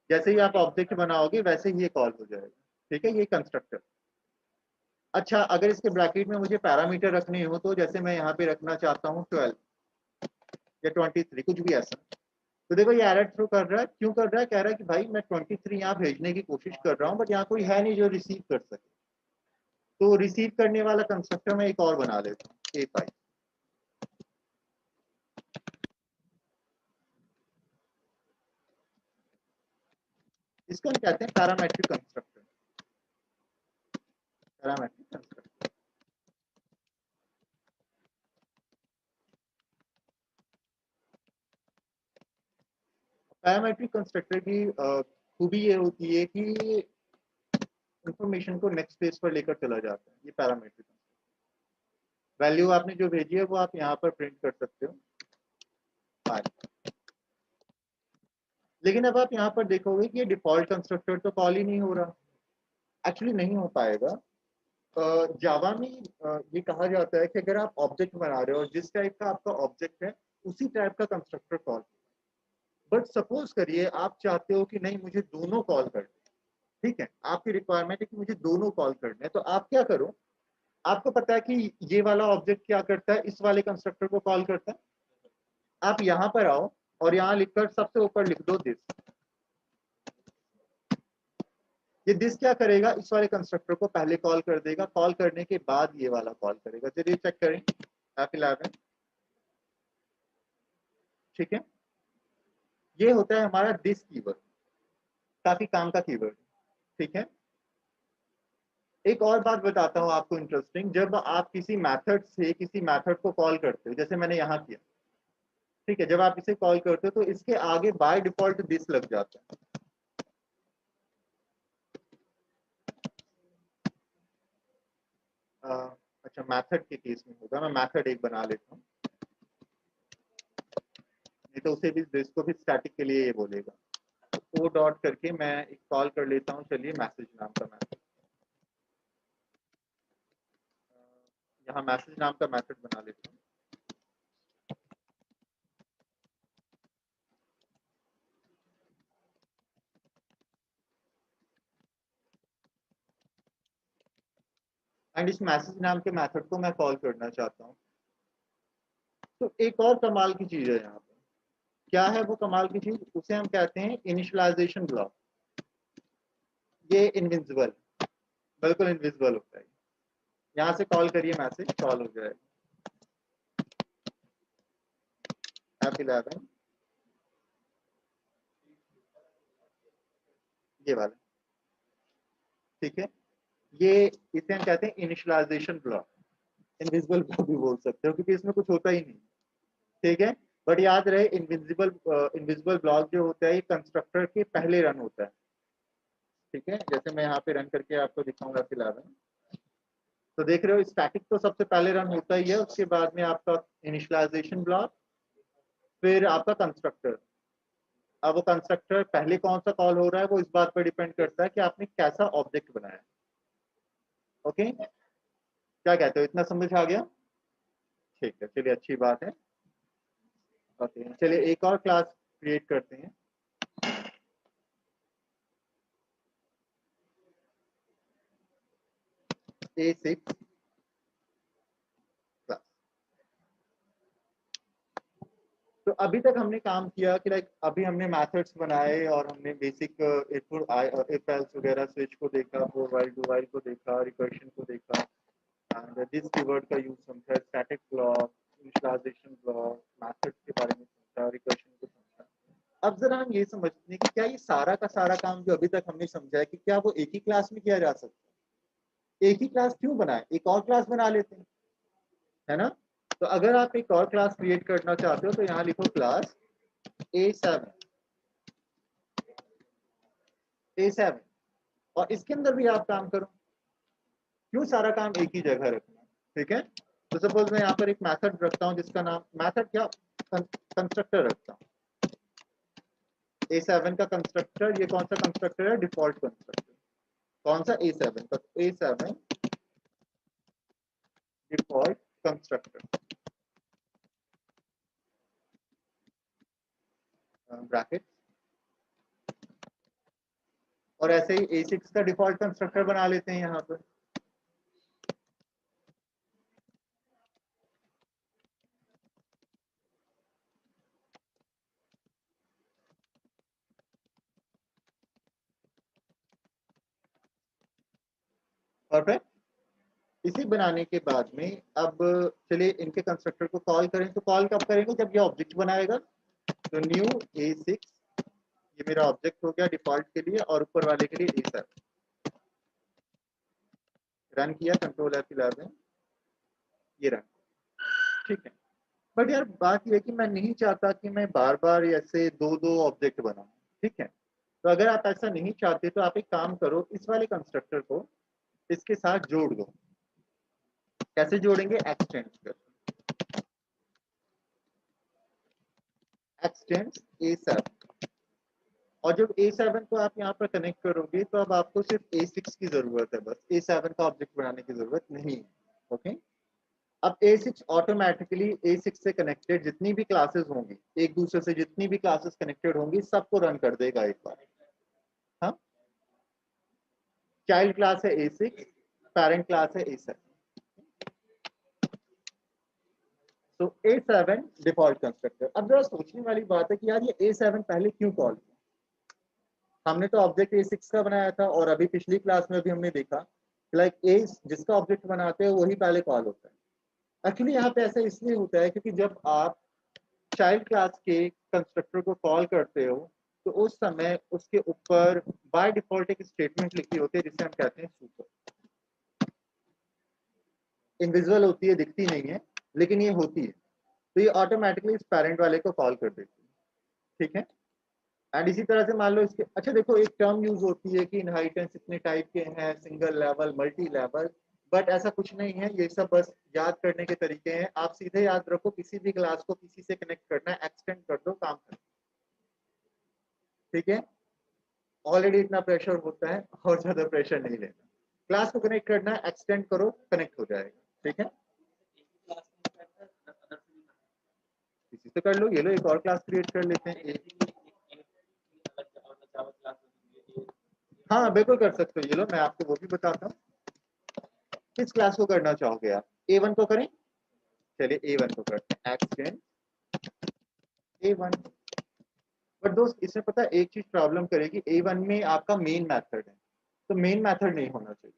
Speaker 1: जैसे ही आप ऑब्जेक्ट बनाओगे वैसे ही ये कॉल हो जाएगा। ठीक है, ये कंस्ट्रक्टर। अच्छा, अगर इसके ब्रैकेट में मुझे पैरामीटर रखने हो तो जैसे मैं यहाँ पे रखना चाहता हूँ 12 या 23, कुछ भी ऐसा। तो देखो ये एरर थ्रो कर रहा है, क्यों कर रहा है? कह रहा है कि भाई मैं 23 यहाँ भेजने की कोशिश कर रहा हूँ बट यहाँ कोई है नहीं जो रिसीव कर सके। तो रिसीव करने वाला कंस्ट्रक्टर मैं एक और बना लेता हूँ A5। इसको हम कहते हैं parametric constructor. Parametric constructor. Parametric constructor की खूबी ये होती है कि इंफॉर्मेशन को नेक्स्ट पेज पर लेकर चला जाता है। ये पैरामेट्रिक वैल्यू आपने जो भेजी है वो आप यहाँ पर प्रिंट कर सकते हो। हाँ, लेकिन अब आप यहाँ पर देखोगे कि ये डिफॉल्ट कंस्ट्रक्टर तो कॉल ही नहीं हो रहा। एक्चुअली नहीं हो पाएगा। जावा में ये कहा जाता है कि अगर आप ऑब्जेक्ट बना रहे हो और जिस टाइप का आपका ऑब्जेक्ट है उसी टाइप का कंस्ट्रक्टर कॉल। बट सपोज करिए आप चाहते हो कि नहीं मुझे दोनों कॉल करने, ठीक है, आपकी रिक्वायरमेंट है कि मुझे दोनों कॉल करने हैं, तो आप क्या करो? आपको पता है कि ये वाला ऑब्जेक्ट क्या करता है, इस वाले कंस्ट्रक्टर को कॉल करता है। आप यहाँ पर आओ और यहाँ लिखकर सबसे ऊपर लिख दो दिस। ये दिस क्या करेगा, इस वाले कंस्ट्रक्टर को पहले कॉल कर देगा, कॉल करने के बाद ये वाला कॉल करेगा। चलिए चेक करें F11। ठीक है, ये होता है हमारा दिस कीवर्ड, काफी काम का कीवर्ड। ठीक है, एक और बात बताता हूँ आपको इंटरेस्टिंग, जब आप किसी मेथड से किसी मेथड को कॉल करते हो, जैसे मैंने यहाँ किया, ठीक है, जब आप इसे कॉल करते हो तो इसके आगे बाय डिफॉल्ट दिस लग जाता है। अच्छा, मेथड के केस में होगा, मैं मेथड एक बना लेता हूँ, नहीं तो उसे भी दिस को भी स्टैटिक के लिए ये बोलेगा। ओ डॉट करके मैं एक कॉल कर लेता हूँ, चलिए मैसेज नाम का मैथड, यहाँ मैसेज नाम का मैथड बना लेता हूँ। एंड इस मैसेज नाम के मैथड को मैं कॉल करना चाहता हूँ। तो एक और कमाल की चीज है यहाँ पे, क्या है वो कमाल की चीज, उसे हम कहते हैं इनिशियलाइजेशन ब्लॉक। ये इनविजिबल, बिल्कुल इनविजिबल होता है। यहाँ से कॉल करिए, मैसेज कॉल हो जाएगा F11, ये वाला। ठीक है, ये इसे हम कहते हैं इनिशियलाइजेशन ब्लॉक, इनविजिबल ब्लॉक भी बोल सकते हो क्योंकि इसमें कुछ होता ही नहीं। ठीक है, बट याद रहे इनविजिबल इनविजिबल ब्लॉक जो होता है ये कंस्ट्रक्टर के पहले रन होता है। ठीक है, जैसे मैं यहाँ पे रन करके आपको दिखाऊंगा F11, तो देख रहे हो स्टैटिक तो सबसे पहले रन होता ही है, उसके बाद में आपका इनिशियलाइजेशन ब्लॉक, फिर आपका कंस्ट्रक्टर। अब वो कंस्ट्रक्टर पहले कौन सा कॉल हो रहा है वो इस बात पर डिपेंड करता है कि आपने कैसा ऑब्जेक्ट बनाया। ओके, क्या कहते हो, इतना समझ आ गया? ठीक है, चलिए अच्छी बात है। ओके, चलिए एक और क्लास क्रिएट करते हैं। A6 class. तो अभी तक हमने काम किया कि लाइक अभी हमने मेथड्स बनाए और हमने बेसिक इफ एल्स वगैरह स्विच को देखा, फॉर वाइल डू वाइल को देखा, रिकर्शन को देखा, एंड दिस कीवर्ड का यूज समझा, static block, initialization block, methods के बारे में समझा, रिकर्शन को समझा। अब जरा हम ये समझते हैं कि क्या ये सारा का सारा काम जो अभी तक हमने समझा है कि क्या वो एक ही क्लास में किया जा सकता है? एक ही क्लास क्यों बनाए, एक और क्लास बना लेते हैं, है ना? तो अगर आप एक और क्लास क्रिएट करना चाहते हो तो यहाँ लिखो क्लास A7, A7, और इसके अंदर भी आप काम करो। क्यों सारा काम एक ही जगह रखना? ठीक है, तो सपोज मैं यहाँ पर एक मेथड रखता हूँ जिसका नाम, मेथड क्या, कंस्ट्रक्टर रखता हूँ। A7 का कंस्ट्रक्टर, ये कौन सा कंस्ट्रक्टर है, डिफॉल्ट कंस्ट्रक्टर। कौन सा, A7 का, A7 डिफॉल्ट कंस्ट्रक्टर, ब्रैकेट, और ऐसे ही A6 का डिफॉल्ट कंस्ट्रक्टर बना लेते हैं यहाँ पर। परफेक्ट। इसी बनाने के बाद में अब चलिए इनके कंस्ट्रक्टर को कॉल करें, तो कॉल कब करेंगे, जब ये ऑब्जेक्ट बनाएगा। तो न्यू A6, ये मेरा ऑब्जेक्ट हो गया डिफॉल्ट के लिए, और ऊपर वाले के लिए A7। रन किया, कंट्रोल F11, ये रन। ठीक है, बट यार बात ये है कि मैं नहीं चाहता कि मैं बार बार ऐसे दो दो ऑब्जेक्ट बनाऊं। ठीक है, तो अगर आप ऐसा नहीं चाहते तो आप एक काम करो, इस वाले कंस्ट्रक्टर को इसके साथ जोड़ दो। कैसे जोड़ेंगे, एक्सटेंड कर, एक्सटेंड A7, और जब A7 को आप यहाँ पर कनेक्ट करोगे तो अब आपको सिर्फ A6 की जरूरत है, बस A7 का ऑब्जेक्ट बनाने की जरूरत नहीं है। ओके, अब A6 ऑटोमेटिकली A6 से कनेक्टेड जितनी भी क्लासेस होंगी, एक दूसरे से जितनी भी क्लासेस कनेक्टेड होंगी सबको रन कर देगा एक बार। हाँ, चाइल्ड क्लास है A6, पेरेंट क्लास है A7। तो A7 डिफॉल्ट कंस्ट्रक्टर। अब जरा सोचने वाली बात है कि यार ये A7 पहले क्यों कॉल किया, हमने तो ऑब्जेक्ट A6 का बनाया था और अभी पिछली क्लास में भी हमने देखा लाइक ए जिसका ऑब्जेक्ट बनाते हैं वही पहले कॉल होता है। एक्चुअली यहाँ पे ऐसा इसलिए होता है क्योंकि जब आप चाइल्ड क्लास के कंस्ट्रक्टर को कॉल करते हो तो उस समय उसके ऊपर बाय डिफॉल्ट एक स्टेटमेंट लिखी होती है जिसे हम कहते हैं सुपर। इनविजिबल होती है, दिखती नहीं है, लेकिन ये होती है, तो ये ऑटोमेटिकली इस पेरेंट वाले को कॉल कर देती है। ठीक है। एंड इसी तरह से मान लो इसके, अच्छा देखो एक टर्म यूज होती है कि इनहेरिटेंस इतने टाइप के हैं, single level, multi level, but ऐसा कुछ नहीं है, ये सब बस याद करने के तरीके हैं। आप सीधे याद रखो किसी भी क्लास को किसी से कनेक्ट करना है, एक्सटेंड कर दो, काम कर। ठीक है। ऑलरेडी इतना प्रेशर होता है और ज्यादा प्रेशर नहीं लेना। क्लास को कनेक्ट करना है, एक्सटेंड करो, कनेक्ट हो जाएगा। ठीक है। किसी से कर लो, ये लो एक और क्लास क्रिएट कर लेते हैं। हाँ बिल्कुल कर सकते हो, ये लो मैं आपको वो भी बताता हूँ। किस क्लास को करना चाहोगे आप? A1 को करें? चलिए A1 को करते हैं, एक्सटेंड A1। बट दोस्त इसमें पता है एक चीज प्रॉब्लम करेगी, A1 में आपका मेन मेथड है, तो मेन मेथड नहीं होना चाहिए,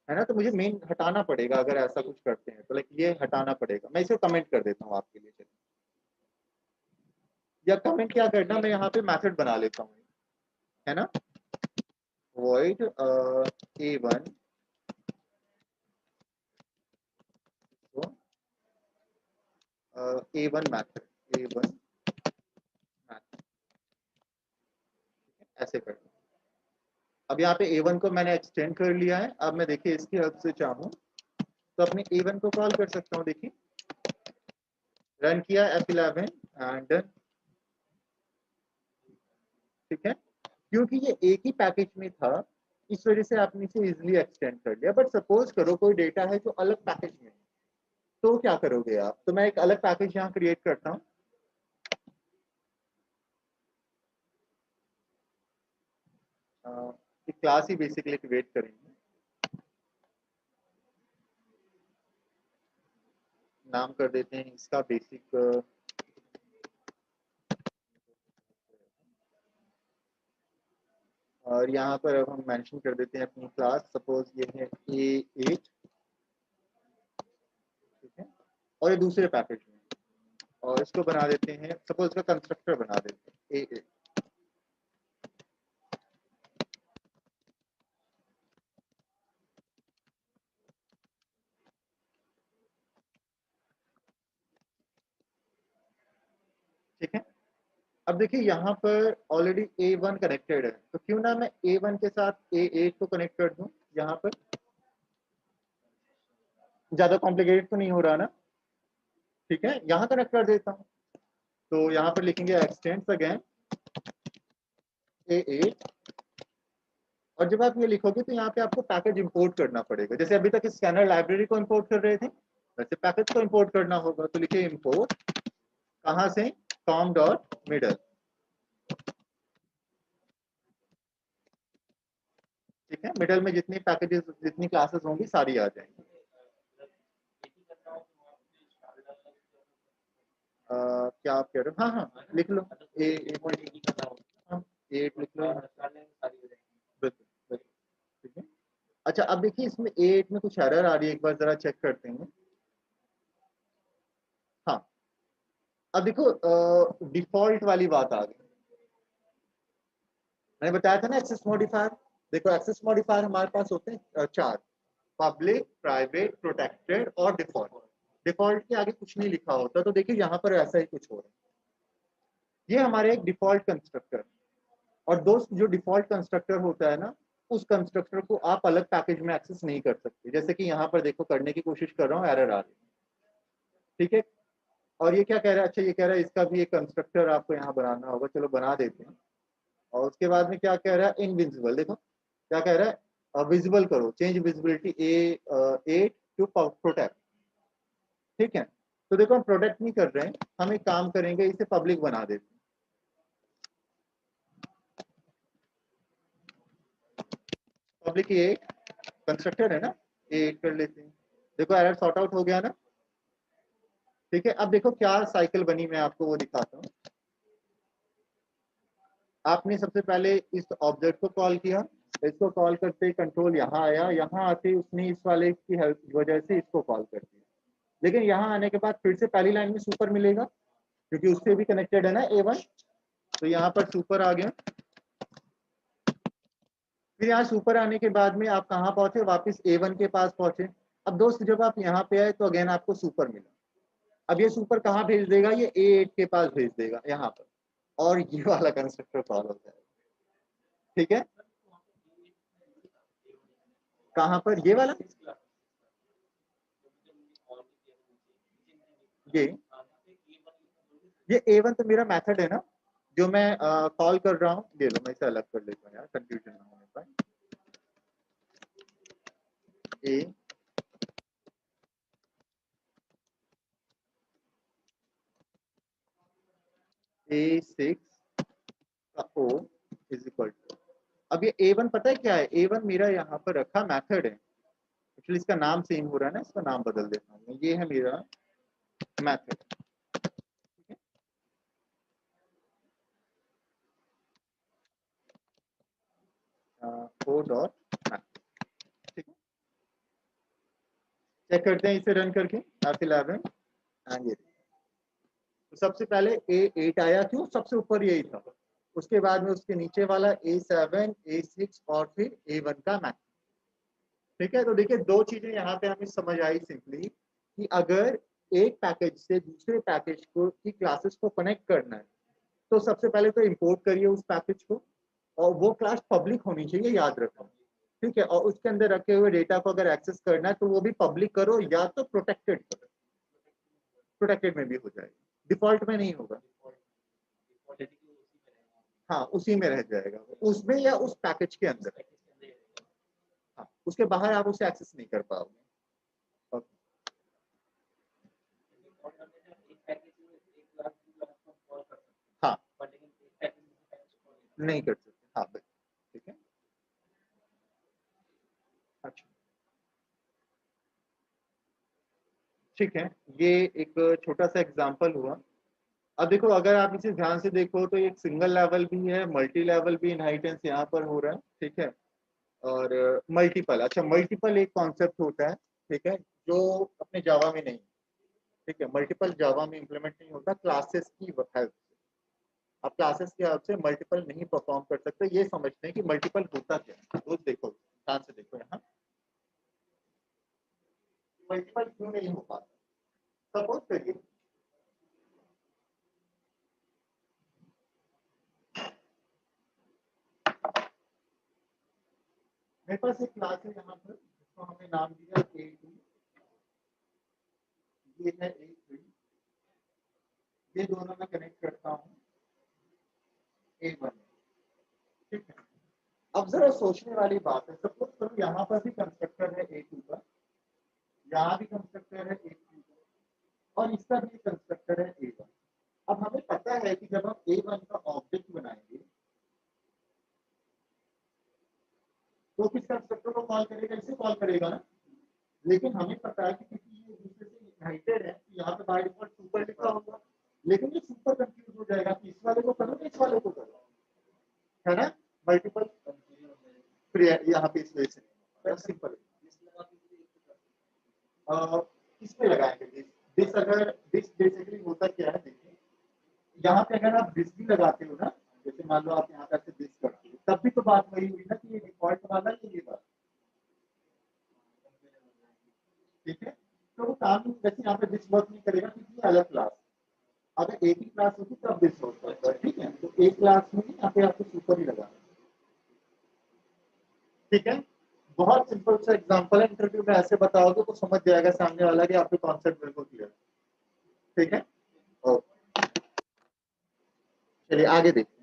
Speaker 1: है ना। तो मुझे मेन हटाना पड़ेगा अगर ऐसा कुछ करते हैं तो, लाइक ये हटाना पड़ेगा। मैं इसे कमेंट कर देता हूँ आपके लिए। चलिए, या कमेंट क्या करना, मैं यहाँ पे मेथड बना लेता हूँ, है ना। void A1 तो A1 मेथड, A1 मेथड ऐसे करना। अब यहाँ पे A1 को मैंने एक्सटेंड कर लिया है। अब मैं देखिए इसकी हेल्प से चाहूँ तो अपने A1 को कॉल कर सकता हूँ। देखिए रन किया F11 एंड डन। ठीक है। क्योंकि ये एक ही पैकेज में था इस वजह से आपने इसे इजिली एक्सटेंड कर लिया। बट सपोज करो कोई डेटा है जो अलग पैकेज में है, तो क्या करोगे आप? तो मैं एक अलग पैकेज यहाँ क्रिएट करता हूँ। क्लास ही बेसिकली क्रिएट करेंगे, नाम कर देते हैं इसका बेसिक, और यहाँ पर अब हम मेंशन कर देते हैं अपनी क्लास, सपोज ये है A8। ठीक है। और ये दूसरे पैकेज में, और इसको बना देते हैं, सपोज इसका कंस्ट्रक्टर बना देते हैं A8। ठीक है। अब देखिए यहाँ पर ऑलरेडी A1 कनेक्टेड है, तो क्यों ना मैं A1 के साथ A8 को कनेक्ट कर दूं। यहाँ पर ज्यादा कॉम्प्लिकेटेड तो नहीं हो रहा ना। ठीक है, यहाँ कनेक्ट कर देता हूँ। तो यहाँ पर लिखेंगे एक्सटेंड्स अगेन A8। और जब आप ये लिखोगे तो यहाँ पे आपको पैकेज इंपोर्ट करना पड़ेगा। जैसे अभी तक स्कैनर लाइब्रेरी को इंपोर्ट कर रहे थे, वैसे पैकेज को इंपोर्ट करना होगा। तो लिखिए इंपोर्ट, कहाँ से? com dot middle. ठीक है। मिडल में जितनी पैकेजेस, जितनी क्लासेस होंगी सारी आ जाएंगी। क्या आप कह रहे हो? हाँ हाँ लिख लो, हाँ, 8 लिख लो। बिल्कुल बिल्कुल। ठीक है। अच्छा अब देखिए इसमें A8 में कुछ एरर आ रही है, एक बार जरा चेक करते हैं। हाँ अब देखो डिफॉल्ट वाली बात आ गई। मैंने बताया था ना एक्सेस मॉडिफायर। देखो एक्सेस मॉडिफायर हमारे पास होते हैं चार, पब्लिक, प्राइवेट, प्रोटेक्टेड और डिफॉल्ट। डिफॉल्ट के आगे कुछ नहीं लिखा होता, तो देखिए यहाँ पर ऐसा ही कुछ हो रहा है। ये हमारे एक डिफॉल्ट कंस्ट्रक्टर, और दोस्त जो डिफॉल्ट कंस्ट्रक्टर होता है ना, उस कंस्ट्रक्टर को आप अलग पैकेज में एक्सेस नहीं कर सकते। जैसे कि यहाँ पर देखो करने की कोशिश कर रहा हूँ, एरर आ रही है। ठीक है। और ये क्या कह रहा है? अच्छा ये कह रहा है इसका भी एक कंस्ट्रक्टर आपको यहाँ बनाना होगा, चलो बना देते हैं। और उसके बाद में क्या कह रहा है? इनविजिबल। देखो क्या कह रहा है, विजिबल करो, change visibility A8 to protect. ठीक है। तो देखो हम प्रोटेक्ट नहीं कर रहे हैं, हम एक काम करेंगे, इसे पब्लिक बना देते हैं। पब्लिक A8 कंस्ट्रक्टर है ना, A8 कर लेते हैं। देखो एरर सॉर्ट आउट हो गया ना। ठीक है। अब देखो क्या साइकिल बनी, मैं आपको वो दिखाता हूँ। आपने सबसे पहले इस ऑब्जेक्ट को कॉल किया, इसको कॉल करते ही कंट्रोल यहाँ आया, यहाँ आते उसने इस वाले की हेल्प की वजह से इसको कॉल कर दिया। लेकिन यहाँ आने के बाद फिर से पहली लाइन में सुपर मिलेगा क्योंकि उससे भी कनेक्टेड है ना A1, तो यहाँ पर सुपर आ गया। फिर यहाँ सुपर आने के बाद में आप कहाँ पहुंचे, वापस A1 के पास पहुंचे। अब दोस्त जब आप यहाँ पे आए तो अगेन आपको सुपर मिला। अब ये सुपर कहाँ भेज देगा, ये A8 के पास भेज देगा यहाँ पर, और ये वाला कंस्ट्रक्टर कॉल होता है। ठीक है, कहाँ पर ये वाला, ये A1 तो मेरा मेथड है ना, जो मैं कॉल कर रहा हूँ। ले लो, मैं इसे अलग कर लेता हूँ यार, कंफ्यूजन ना होने पाए। A6 का O इज इक्वल टू, अब ये A1 पता है क्या है, A1 मेरा यहाँ पर रखा मेथड है। एक्चुअली इसका नाम सेम हो रहा है ना, इसका नाम बदल देता हूँ। ये है मेरा मेथड। O dot method. ठीक है, चेक करते हैं इसे रन करके F11 एंड ये। तो सबसे पहले A8 आया, क्यों, सबसे ऊपर यही था। उसके बाद में उसके नीचे वाला A7, A6 और फिर A1 का मैक्स। ठीक है, तो देखिए दो चीजें यहाँ पे हमें समझ आई सिंपली, कि अगर एक पैकेज से दूसरे पैकेज को की क्लासेस को कनेक्ट करना है तो सबसे पहले तो इंपोर्ट करिए उस पैकेज को, और वो क्लास पब्लिक होनी चाहिए, याद रखो। ठीक है, और उसके अंदर रखे हुए डेटा को अगर एक्सेस करना है तो वो भी पब्लिक करो या तो प्रोटेक्टेड करो। प्रोटेक्टेड में भी हो जाएगा, डिफॉल्ट में नहीं होगा। हाँ, उसी में रह जाएगा, उसमें या उस पैकेज के अंदर। हाँ, उसके बाहर आप उसे एक्सेस नहीं कर पाओगे। हाँ, नहीं कर सकते, हाँ भाई। ठीक है, अच्छा, ठीक है, ये एक छोटा सा एग्जांपल हुआ। अब देखो, अगर आप इसे ध्यान से देखो तो एक सिंगल लेवल भी है, मल्टी लेवल भी इनहेरिटेंस यहाँ पर हो रहा है। ठीक है, और मल्टीपल, अच्छा, मल्टीपल एक कॉन्सेप्ट होता है, ठीक है, जो अपने जावा में नहीं। ठीक है, मल्टीपल जावा में इंप्लीमेंट नहीं होता क्लासेस की हेल्प से। आप क्लासेस की हेल्प से मल्टीपल नहीं परफॉर्म कर सकते, ये समझते हैं कि मल्टीपल होता क्या है। तो देखो, ध्यान से देखो यहाँ, मल्टीपल क्यों नहीं हो पाता। सपोज करिए मेरे पास एक क्लास है यहाँ पर, जिसको हमने नाम दिया A2, ये है A3, ये दोनों मैं कनेक्ट करता हूँ A1। ठीक है, अब जरा सोचने वाली बात है, सपोज करो यहाँ पर भी कंस्ट्रक्टर है A2 का, यहाँ भी कंस्ट्रक्टर है A3 का, और इसका भी कंस्ट्रक्टर है A1। अब हमें पता है कि जब हम A1 का ऑब्जेक्ट बनाएंगे तो किस कंस्ट्रक्टर को कॉल करेगा, इसे कॉल करेगा ना। लेकिन हमें पता है कि क्योंकि ये दूसरे से इनहेरिटेड है, तो यहाँ पे बाय डिफॉल्ट सुपर लिखा होगा। लेकिन ये सुपर कंफ्यूज हो जाएगा कि इस वाले को करो या इस वाले को करो, है ना। मल्टीपल यहाँ पे इस वजह से सिंपल इसमें लगाएंगे दिस। दिस अगर दिस बेसिकली होता क्या है, देखिए यहाँ पे अगर आप दिस भी लगाते हो ना, जैसे मान लो आप यहाँ पे दिस करते हो, तब भी तो बात वही हुई ना कि ये डिफॉल्ट वाला ये बात। ठीक है, तो वो काम वैसे यहाँ पे दिस वर्क नहीं करेगा क्योंकि ये अलग क्लास। अगर एक ही क्लास होती तब दिस वर्क करता है। ठीक है, तो एक क्लास में यहाँ पे आपको सुपर ही लगाना। ठीक है, बहुत सिंपल सा एग्जांपल है, इंटरव्यू में ऐसे बताओगे तो समझ जाएगा सामने वाला कि आपके कॉन्सेप्ट बिल्कुल क्लियर। ठीक है, ओके, चलिए आगे देखते हैं।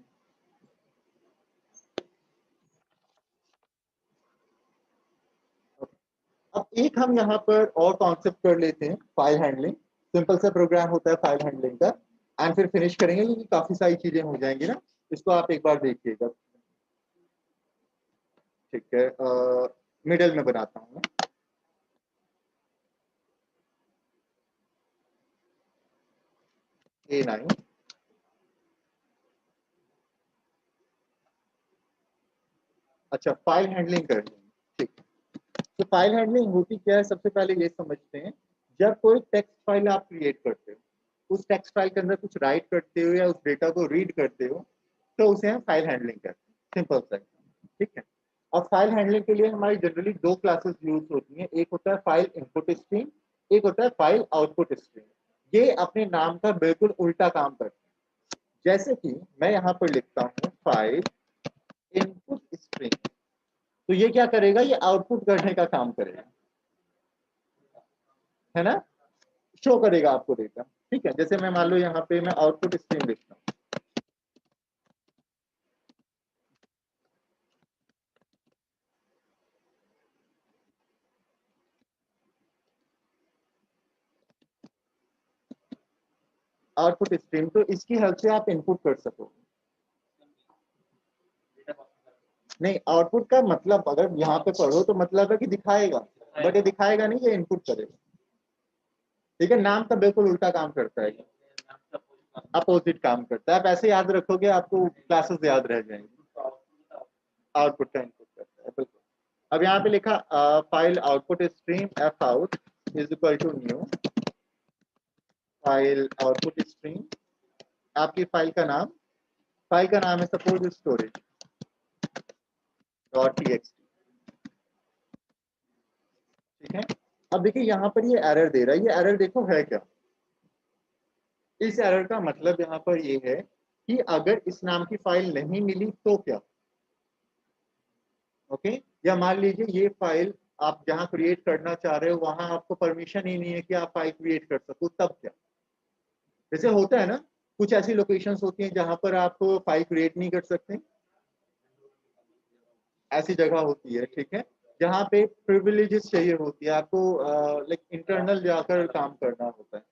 Speaker 1: अब एक हम यहाँ पर और कॉन्सेप्ट कर लेते हैं, फाइल हैंडलिंग। सिंपल सा प्रोग्राम होता है फाइल हैंडलिंग का, एंड फिर फिनिश करेंगे क्योंकि काफी सारी चीजें हो जाएंगी ना। इसको आप एक बार देखिएगा। ठीक है, मिडल में बनाता हूँ मैं। A9, अच्छा, फाइल हैंडलिंग करनी है, ठीक। तो फाइल हैंडलिंग होती क्या है, सबसे पहले ये समझते हैं। जब कोई टेक्स्ट फाइल आप क्रिएट करते हो, उस टेक्स्ट फाइल के अंदर कुछ राइट करते हो या उस डेटा को रीड करते हो, तो उसे हम फाइल हैंडलिंग करते हैं, सिंपल सा, ठीक है। और फाइल हैंडलिंग के लिए हमारी जनरली दो क्लासेस यूज होती हैं, एक होता है फाइल इनपुट स्ट्रीम, एक होता है फाइल आउटपुट स्ट्रीम। ये अपने नाम का बिल्कुल उल्टा काम करते हैं। जैसे कि मैं यहाँ पर लिखता हूँ फाइल इनपुट स्ट्रीम, तो ये क्या करेगा, ये आउटपुट करने का काम करेगा, है ना, शो करेगा आपको डेटा। ठीक है, जैसे मैं मान लो यहाँ पे मैं आउटपुट स्ट्रीम लिखता हूँ, आउटपुट स्ट्रीम, तो इसकी हेल्प से आप इनपुट कर सको। नहीं, आउटपुट का मतलब अगर यहाँ पे पढ़ो तो मतलब है कि दिखाएगा, बट ये दिखाएगा नहीं, ये इनपुट करेगा। ठीक है, नाम का बिल्कुल उल्टा काम करता है, अपोजिट काम करता है। आप ऐसे याद रखोगे, आपको क्लासेस याद रह जाएंगी। आउटपुट का इनपुट करता है, बिल्कुल। अब यहाँ पे लिखा file output stream f out is equal to new file output stream. आपकी फाइल का नाम है सपोज स्टोरेज डॉट टीएक्सटी। ठीक है, अब देखिए यहाँ पर ये एरर दे रहा है, ये एरर देखो है क्या। इस एरर का मतलब यहाँ पर ये है कि अगर इस नाम की फाइल नहीं मिली तो क्या। ओके, या मान लीजिए ये फाइल आप जहाँ क्रिएट करना चाह रहे हो वहां आपको परमिशन ही नहीं है कि आप फाइल क्रिएट कर सको, तब क्या। जैसे होता है ना, कुछ ऐसी लोकेशंस होती हैं जहां पर आप फाइल क्रिएट नहीं कर सकते, ऐसी जगह होती है, ठीक है, जहाँ पे प्रिविलेजेस चाहिए होती है आपको, लाइक इंटरनल जाकर काम करना होता है।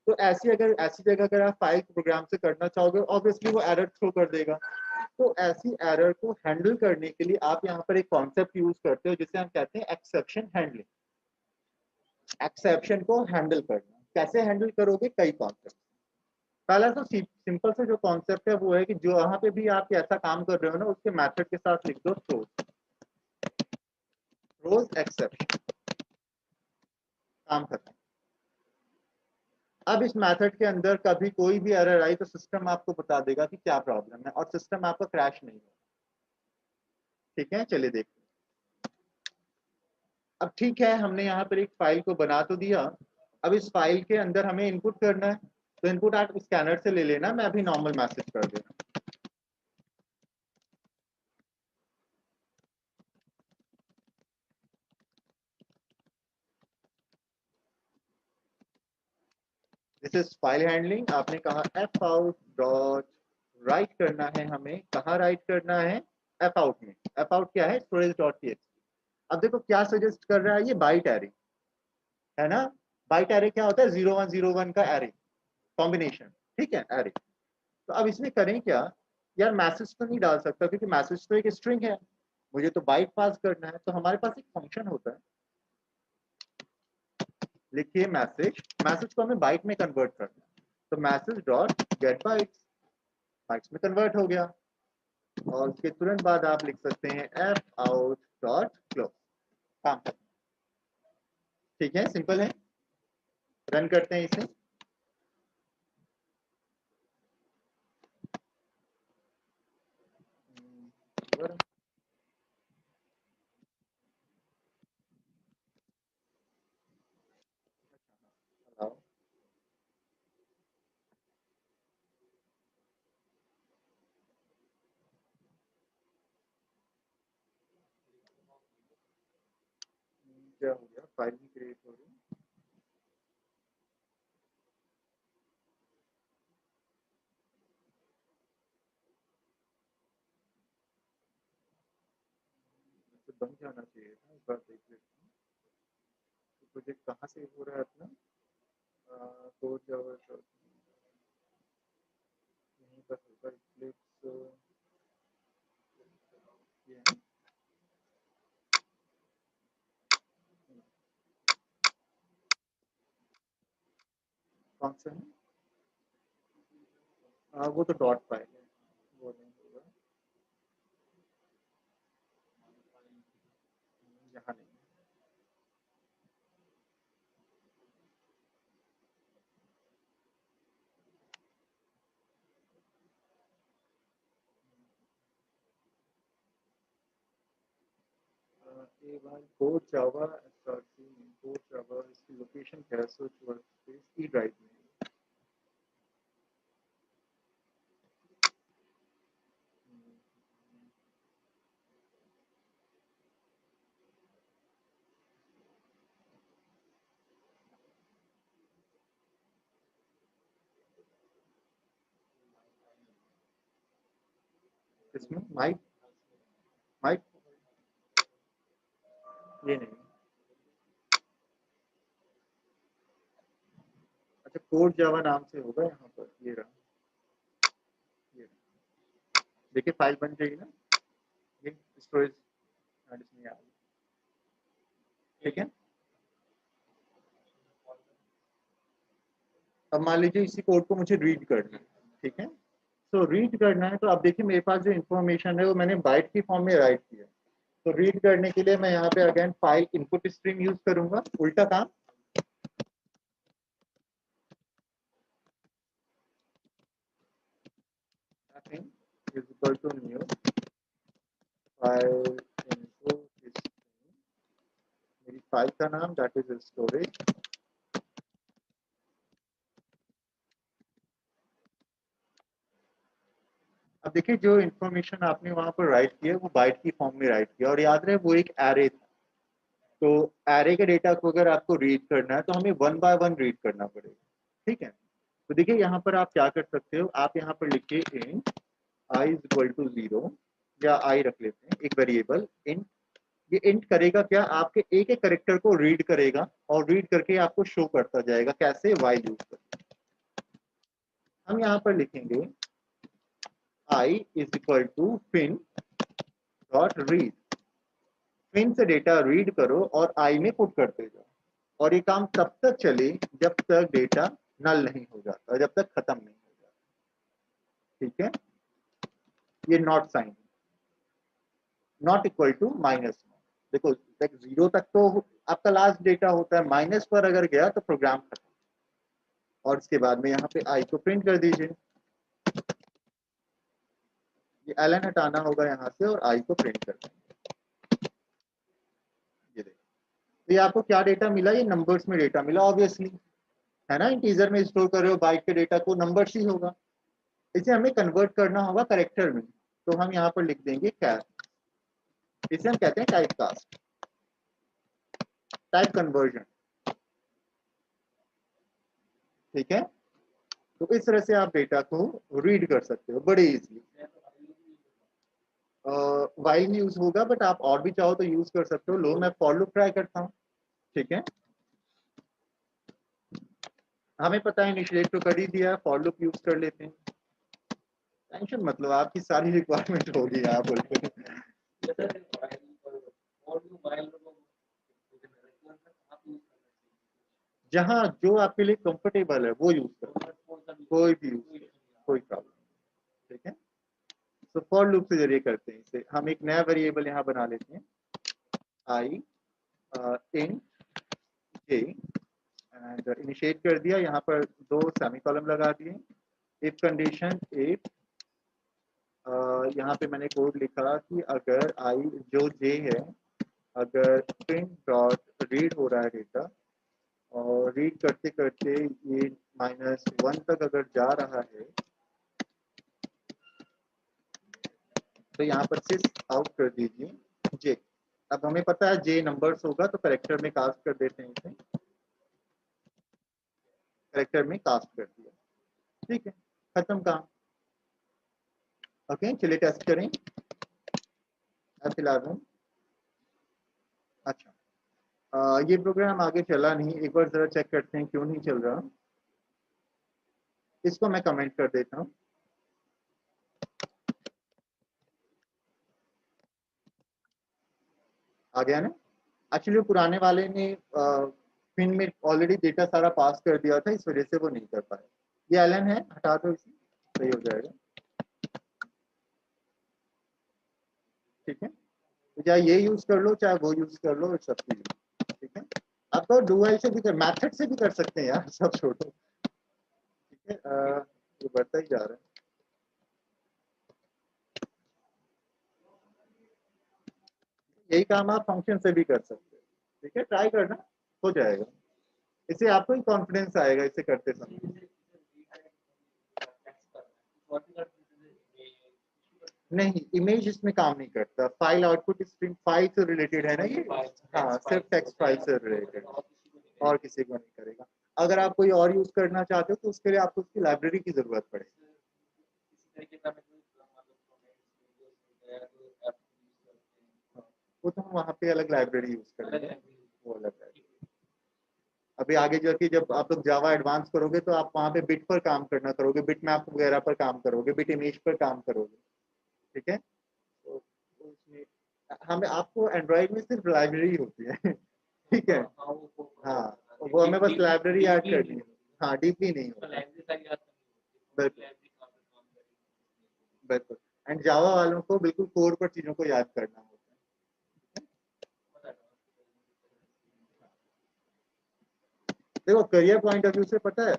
Speaker 1: तो ऐसी अगर ऐसी जगह अगर आप फाइल प्रोग्राम से करना चाहोगे, ऑब्वियसली वो एरर थ्रो कर देगा। तो ऐसी एरर को हैंडल करने के लिए आप यहाँ पर एक कॉन्सेप्ट यूज करते हो जिसे हम कहते हैं एक्सेप्शन हैंडलिंग। एक्सेप्शन को हैंडल करना, कैसे हैंडल करोगे, कई कॉन्सेप्ट। पहला तो सिंपल से जो कॉन्सेप्ट है वो है कि जो वहां पे भी आप ऐसा काम कर रहे हो ना, उसके मेथड के साथ लिख दो थ्रोज एक्सेप्शन, काम खत्म। अब इस मेथड के अंदर कभी कोई भी एरर आई तो सिस्टम आपको बता देगा कि क्या प्रॉब्लम है, और सिस्टम आपका क्रैश नहीं होगा। ठीक है, चलिए देखते हैं। अब ठीक है, हमने यहाँ पर एक फाइल को बना तो दिया। अब इस फाइल के अंदर हमें इनपुट करना है, तो इनपुट आप स्कैनर से ले लेना, मैं अभी नॉर्मल मैसेज कर देना। This is file handling. आपने कहा एफ आउट डॉट राइट करना है, हमें कहाँ राइट करना है, एफ आउट में। एफ आउट क्या है, स्टोरेज डॉट टीएक्सटी। अब देखो क्या सजेस्ट कर रहा है, ये बाइट एरे है ना। बाइट एरे क्या होता है, 0101 का एरे कॉम्बिनेशन। ठीक है, एरे। तो अब इसमें करें क्या, यार मैसेज तो नहीं डाल सकता क्योंकि मैसेज तो एक स्ट्रिंग है, मुझे तो बाइट पास करना है। तो हमारे पास एक फंक्शन होता है, लिखिए मैसेज, मैसेज को हमें बाइट में कन्वर्ट करना है। तो message dot gate bytes, bytes में कन्वर्ट हो गया। और उसके तुरंत बाद आप लिख सकते हैं एफ आउट डॉट क्लोज, काम खत्म। ठीक है, सिंपल है। रन करते हैं इसे। क्या हो गया, फाइल भी क्रिएट हो गई। तो बन जाना चाहिए था, एक बार देख लेते हैं। तो प्रोजेक्ट कहाँ से हो रहा है अपना, कोड जावा यहीं पर होगा, इक्लिप्स ये है। कौन सा है, वो तो डॉट फाइल है, वो नहीं होगा। ये वाला code Java SRC code Java इसकी लोकेशन क्या है? सर्च वर्कस्पेस ई ड्राइव में। इसमें माइक माइक ये नहीं। अच्छा कोड जावा नाम से होगा यहाँ पर। ये रहा, ये रहा। देखिए फाइल बन जाएगी ना, ये स्टोरेज इसमें आ गई। ठीक है, अब मान लीजिए इसी कोड को मुझे रीड करना है। ठीक है, तो रीड करना है तो अब देखिए मेरे पास जो इन्फॉर्मेशन है वो मैंने बाइट की फॉर्म में राइट किया। तो रीड करने के लिए मैं यहाँ पे again file input stream use करूंगा, उल्टा काम। is equal to new file input string, मेरी फाइल का नाम दैट इज स्टोरेज। अब देखिए जो इन्फॉर्मेशन आपने वहां पर राइट किया वो बाइट की फॉर्म में राइट किया, और याद रहे वो एक एरे था। तो एरे के डेटा को अगर आपको रीड करना है तो हमें वन बाय वन रीड करना पड़ेगा। ठीक है, तो देखिए यहाँ पर आप क्या कर सकते हो, आप यहाँ पर लिखिए int i is equal to 0, या आई रख लेते हैं एक वेरिएबल इंट। ये इंट करेगा क्या, आपके एक एक करेक्टर को रीड करेगा और रीड करके आपको शो करता जाएगा। कैसे, वाइल यूज कर। हम यहाँ पर लिखेंगे i is equal to fin dot read. Fin से डेटा रीड करो और आई में पुट करते जाओ, और ये काम तब तक चले जब तक डेटा नल नहीं हो जाता, जब तक खत्म नहीं हो जाता। ठीक है, ये not sign, not equal to minus. देखो लाइक 0 तक तो आपका लास्ट डेटा होता है, माइनस पर अगर गया तो प्रोग्राम खत्म। और इसके बाद में यहाँ पे आई को प्रिंट कर दीजिए। ये एलन हटाना होगा यहाँ से और आई को प्रिंट कर देंगे। ये देखो, तो ये आपको क्या डेटा मिला, ये नंबर्स में डेटा मिला ऑब्वियसली, है ना। इंटीजर में स्टोर कर रहे हो बाइट के डेटा को, नंबर्स ही होगा। इसे हमें कन्वर्ट करना होगा करेक्टर में, तो हम यहाँ पर लिख देंगे कैर। इसे हम कहते हैं टाइप कास्ट, टाइप कन्वर्जन। ठीक है, तो इस तरह से आप डेटा को रीड कर सकते हो बड़े इजीली। वाइल यूज होगा, बट आप और भी चाहो तो यूज कर सकते हो। लो मैं फॉर लूप ट्राई करता हूँ। ठीक है, हमें पता है इनिशिएट तो कर ही दिया, फॉर लूप यूज कर लेते हैं। टेंशन मतलब आपकी सारी रिक्वायरमेंट होगी यहाँ बोलते हैं। जहाँ जो आपके लिए कंफर्टेबल है वो यूज करो, कोई भी यूज करो, कोई प्रॉब्लम। ठीक है, तो फॉर लूप के जरिए करते हैं इसे। हम एक नया वेरिएबल यहाँ बना लेते हैं, आई इन जे, एंड इनिशिएट कर दिया। यहाँ पर 2 सेमीकोलन लगा दिए। इफ कंडीशन इफ, यहाँ पे मैंने कोड लिखा कि अगर आई जो जे है, अगर प्रिंट डॉट रीड हो रहा है डेटा, और रीड करते करते ये -1 तक अगर जा रहा है, तो यहाँ पर से आउट कर दीजिए जे। अब हमें पता है जे नंबर्स होगा तो करेक्टर में कास्ट कर देते हैं इसे, करेक्टर में कास्ट कर दिया। ठीक है, खत्म काम। ओके, चलिए टेस्ट करें। फिलहाल हूँ। अच्छा, ये प्रोग्राम आगे चला नहीं, एक बार जरा चेक करते हैं क्यों नहीं चल रहा। इसको मैं कमेंट कर देता हूँ। आ गया ना। एक्चुअली पुराने वाले ने पिन में ऑलरेडी डेटा सारा पास कर दिया था, इस वजह से वो नहीं कर पाया। ये एलन है, हटा दो इसे, सही हो जाएगा। ठीक है, तो चाहे ये यूज कर लो चाहे वो यूज कर लो, सब चीज। ठीक है, आप तो डुअल से भी कर, मैथड से भी कर सकते हैं यार, सब छोड़ो। ठीक है, ये बढ़ता ही जा रहा है। यही काम आप फंक्शन से भी कर सकते हो। ठीक है, ट्राई करना, हो जाएगा। इससे आपको ही कॉन्फिडेंस आएगा इसे करते समय। नहीं, इमेज इसमें काम नहीं करता। फाइल आउटपुट स्ट्रीम फाइल से रिलेटेड है ना ये। हाँ, सिर्फ टेक्स्ट फाइल से रिलेटेड, और किसी को नहीं करेगा। अगर आप कोई और यूज करना चाहते हो तो उसके लिए आपको उसकी लाइब्रेरी की जरूरत पड़ेगी। वो तो हम वहाँ पे अलग लाइब्रेरी यूज करेंगे, वो अलग लाइब्रेरी। अभी आगे जाके जब आप लोग जावा एडवांस करोगे तो आप वहाँ पे बिट पर काम करना करोगे, बिट मैप वगैरह पर काम करोगे, बिट इमेज पर काम करोगे। ठीक है, तो उसमें हमें आपको एंड्रॉइड में सिर्फ लाइब्रेरी होती है। ठीक है, हाँ, वो हमें बस लाइब्रेरी ऐड करनी है। हाँ, डीपली नहीं होता। बिल्कुल बिल्कुल। एंड जावा वालों को बिल्कुल कोर पर चीजों को याद करना होता है। देखो, करियर पॉइंट ऑफ व्यू से पता है,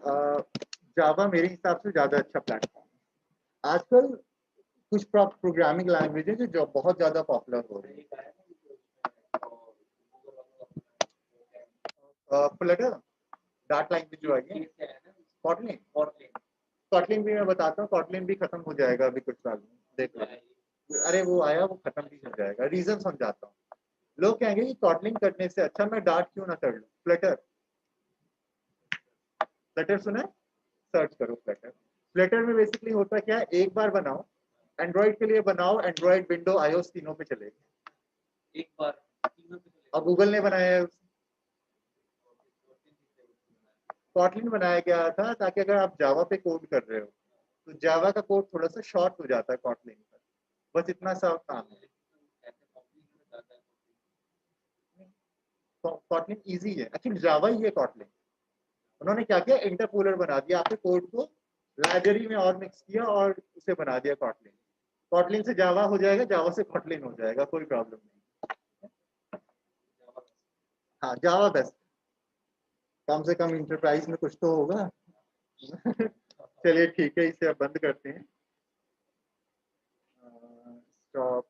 Speaker 1: जावा मेरे हिसाब से ज्यादा अच्छा प्लेटफॉर्म है आजकल। कुछ प्रोग्रामिंग लैंग्वेज है जो बहुत ज्यादा पॉपुलर हो रही है। फ्लटर, डार्ट लैंग्वेज जो आई है, कॉटलिन। कॉटलिन भी मैं बताता हूँ, कॉटलिन भी खत्म हो जाएगा अभी कुछ साल में, देख लो। अरे वो आया, वो खत्म भी हो जाएगा। रीजन समझाता हूँ। लोग कहेंगे कि कॉटलिन करने से अच्छा मैं डार्ट क्यों ना कर लूँ। फ्लटर, फ्लटर सुना है? सर्च करो फ्लटर। फ्लटर में बेसिकली होता क्या है, एक बार बनाओ, एंड्रॉइड के लिए बनाओ, एंड्रॉइड विंडो आईओएस तीनों पे चलेगी एक बार। और गूगल ने बनाया है। कॉटलिन बनाया गया था ताकि अगर आप जावा पे कोड कर रहे हो तो जावा का कोड थोड़ा सा शॉर्ट हो जाता है कॉटलिन पर। बस इतना सा काम है। कॉटलिन इजी है, एक्चुअली जावा ही है कॉटलिन। उन्होंने क्या किया, इंटरपोलर बना दिया, आपके कोड को लाइब्रेरी में और मिक्स किया और उसे बना दिया कॉटलिन। कॉटलिन से जावा हो जाएगा, जावा से कॉटलिन हो जाएगा, कोई प्रॉब्लम नहीं। हाँ, जावा बेस्ट। कम से कम इंटरप्राइज में कुछ तो होगा। चलिए ठीक है, इसे अब बंद करते हैं। स्टॉप।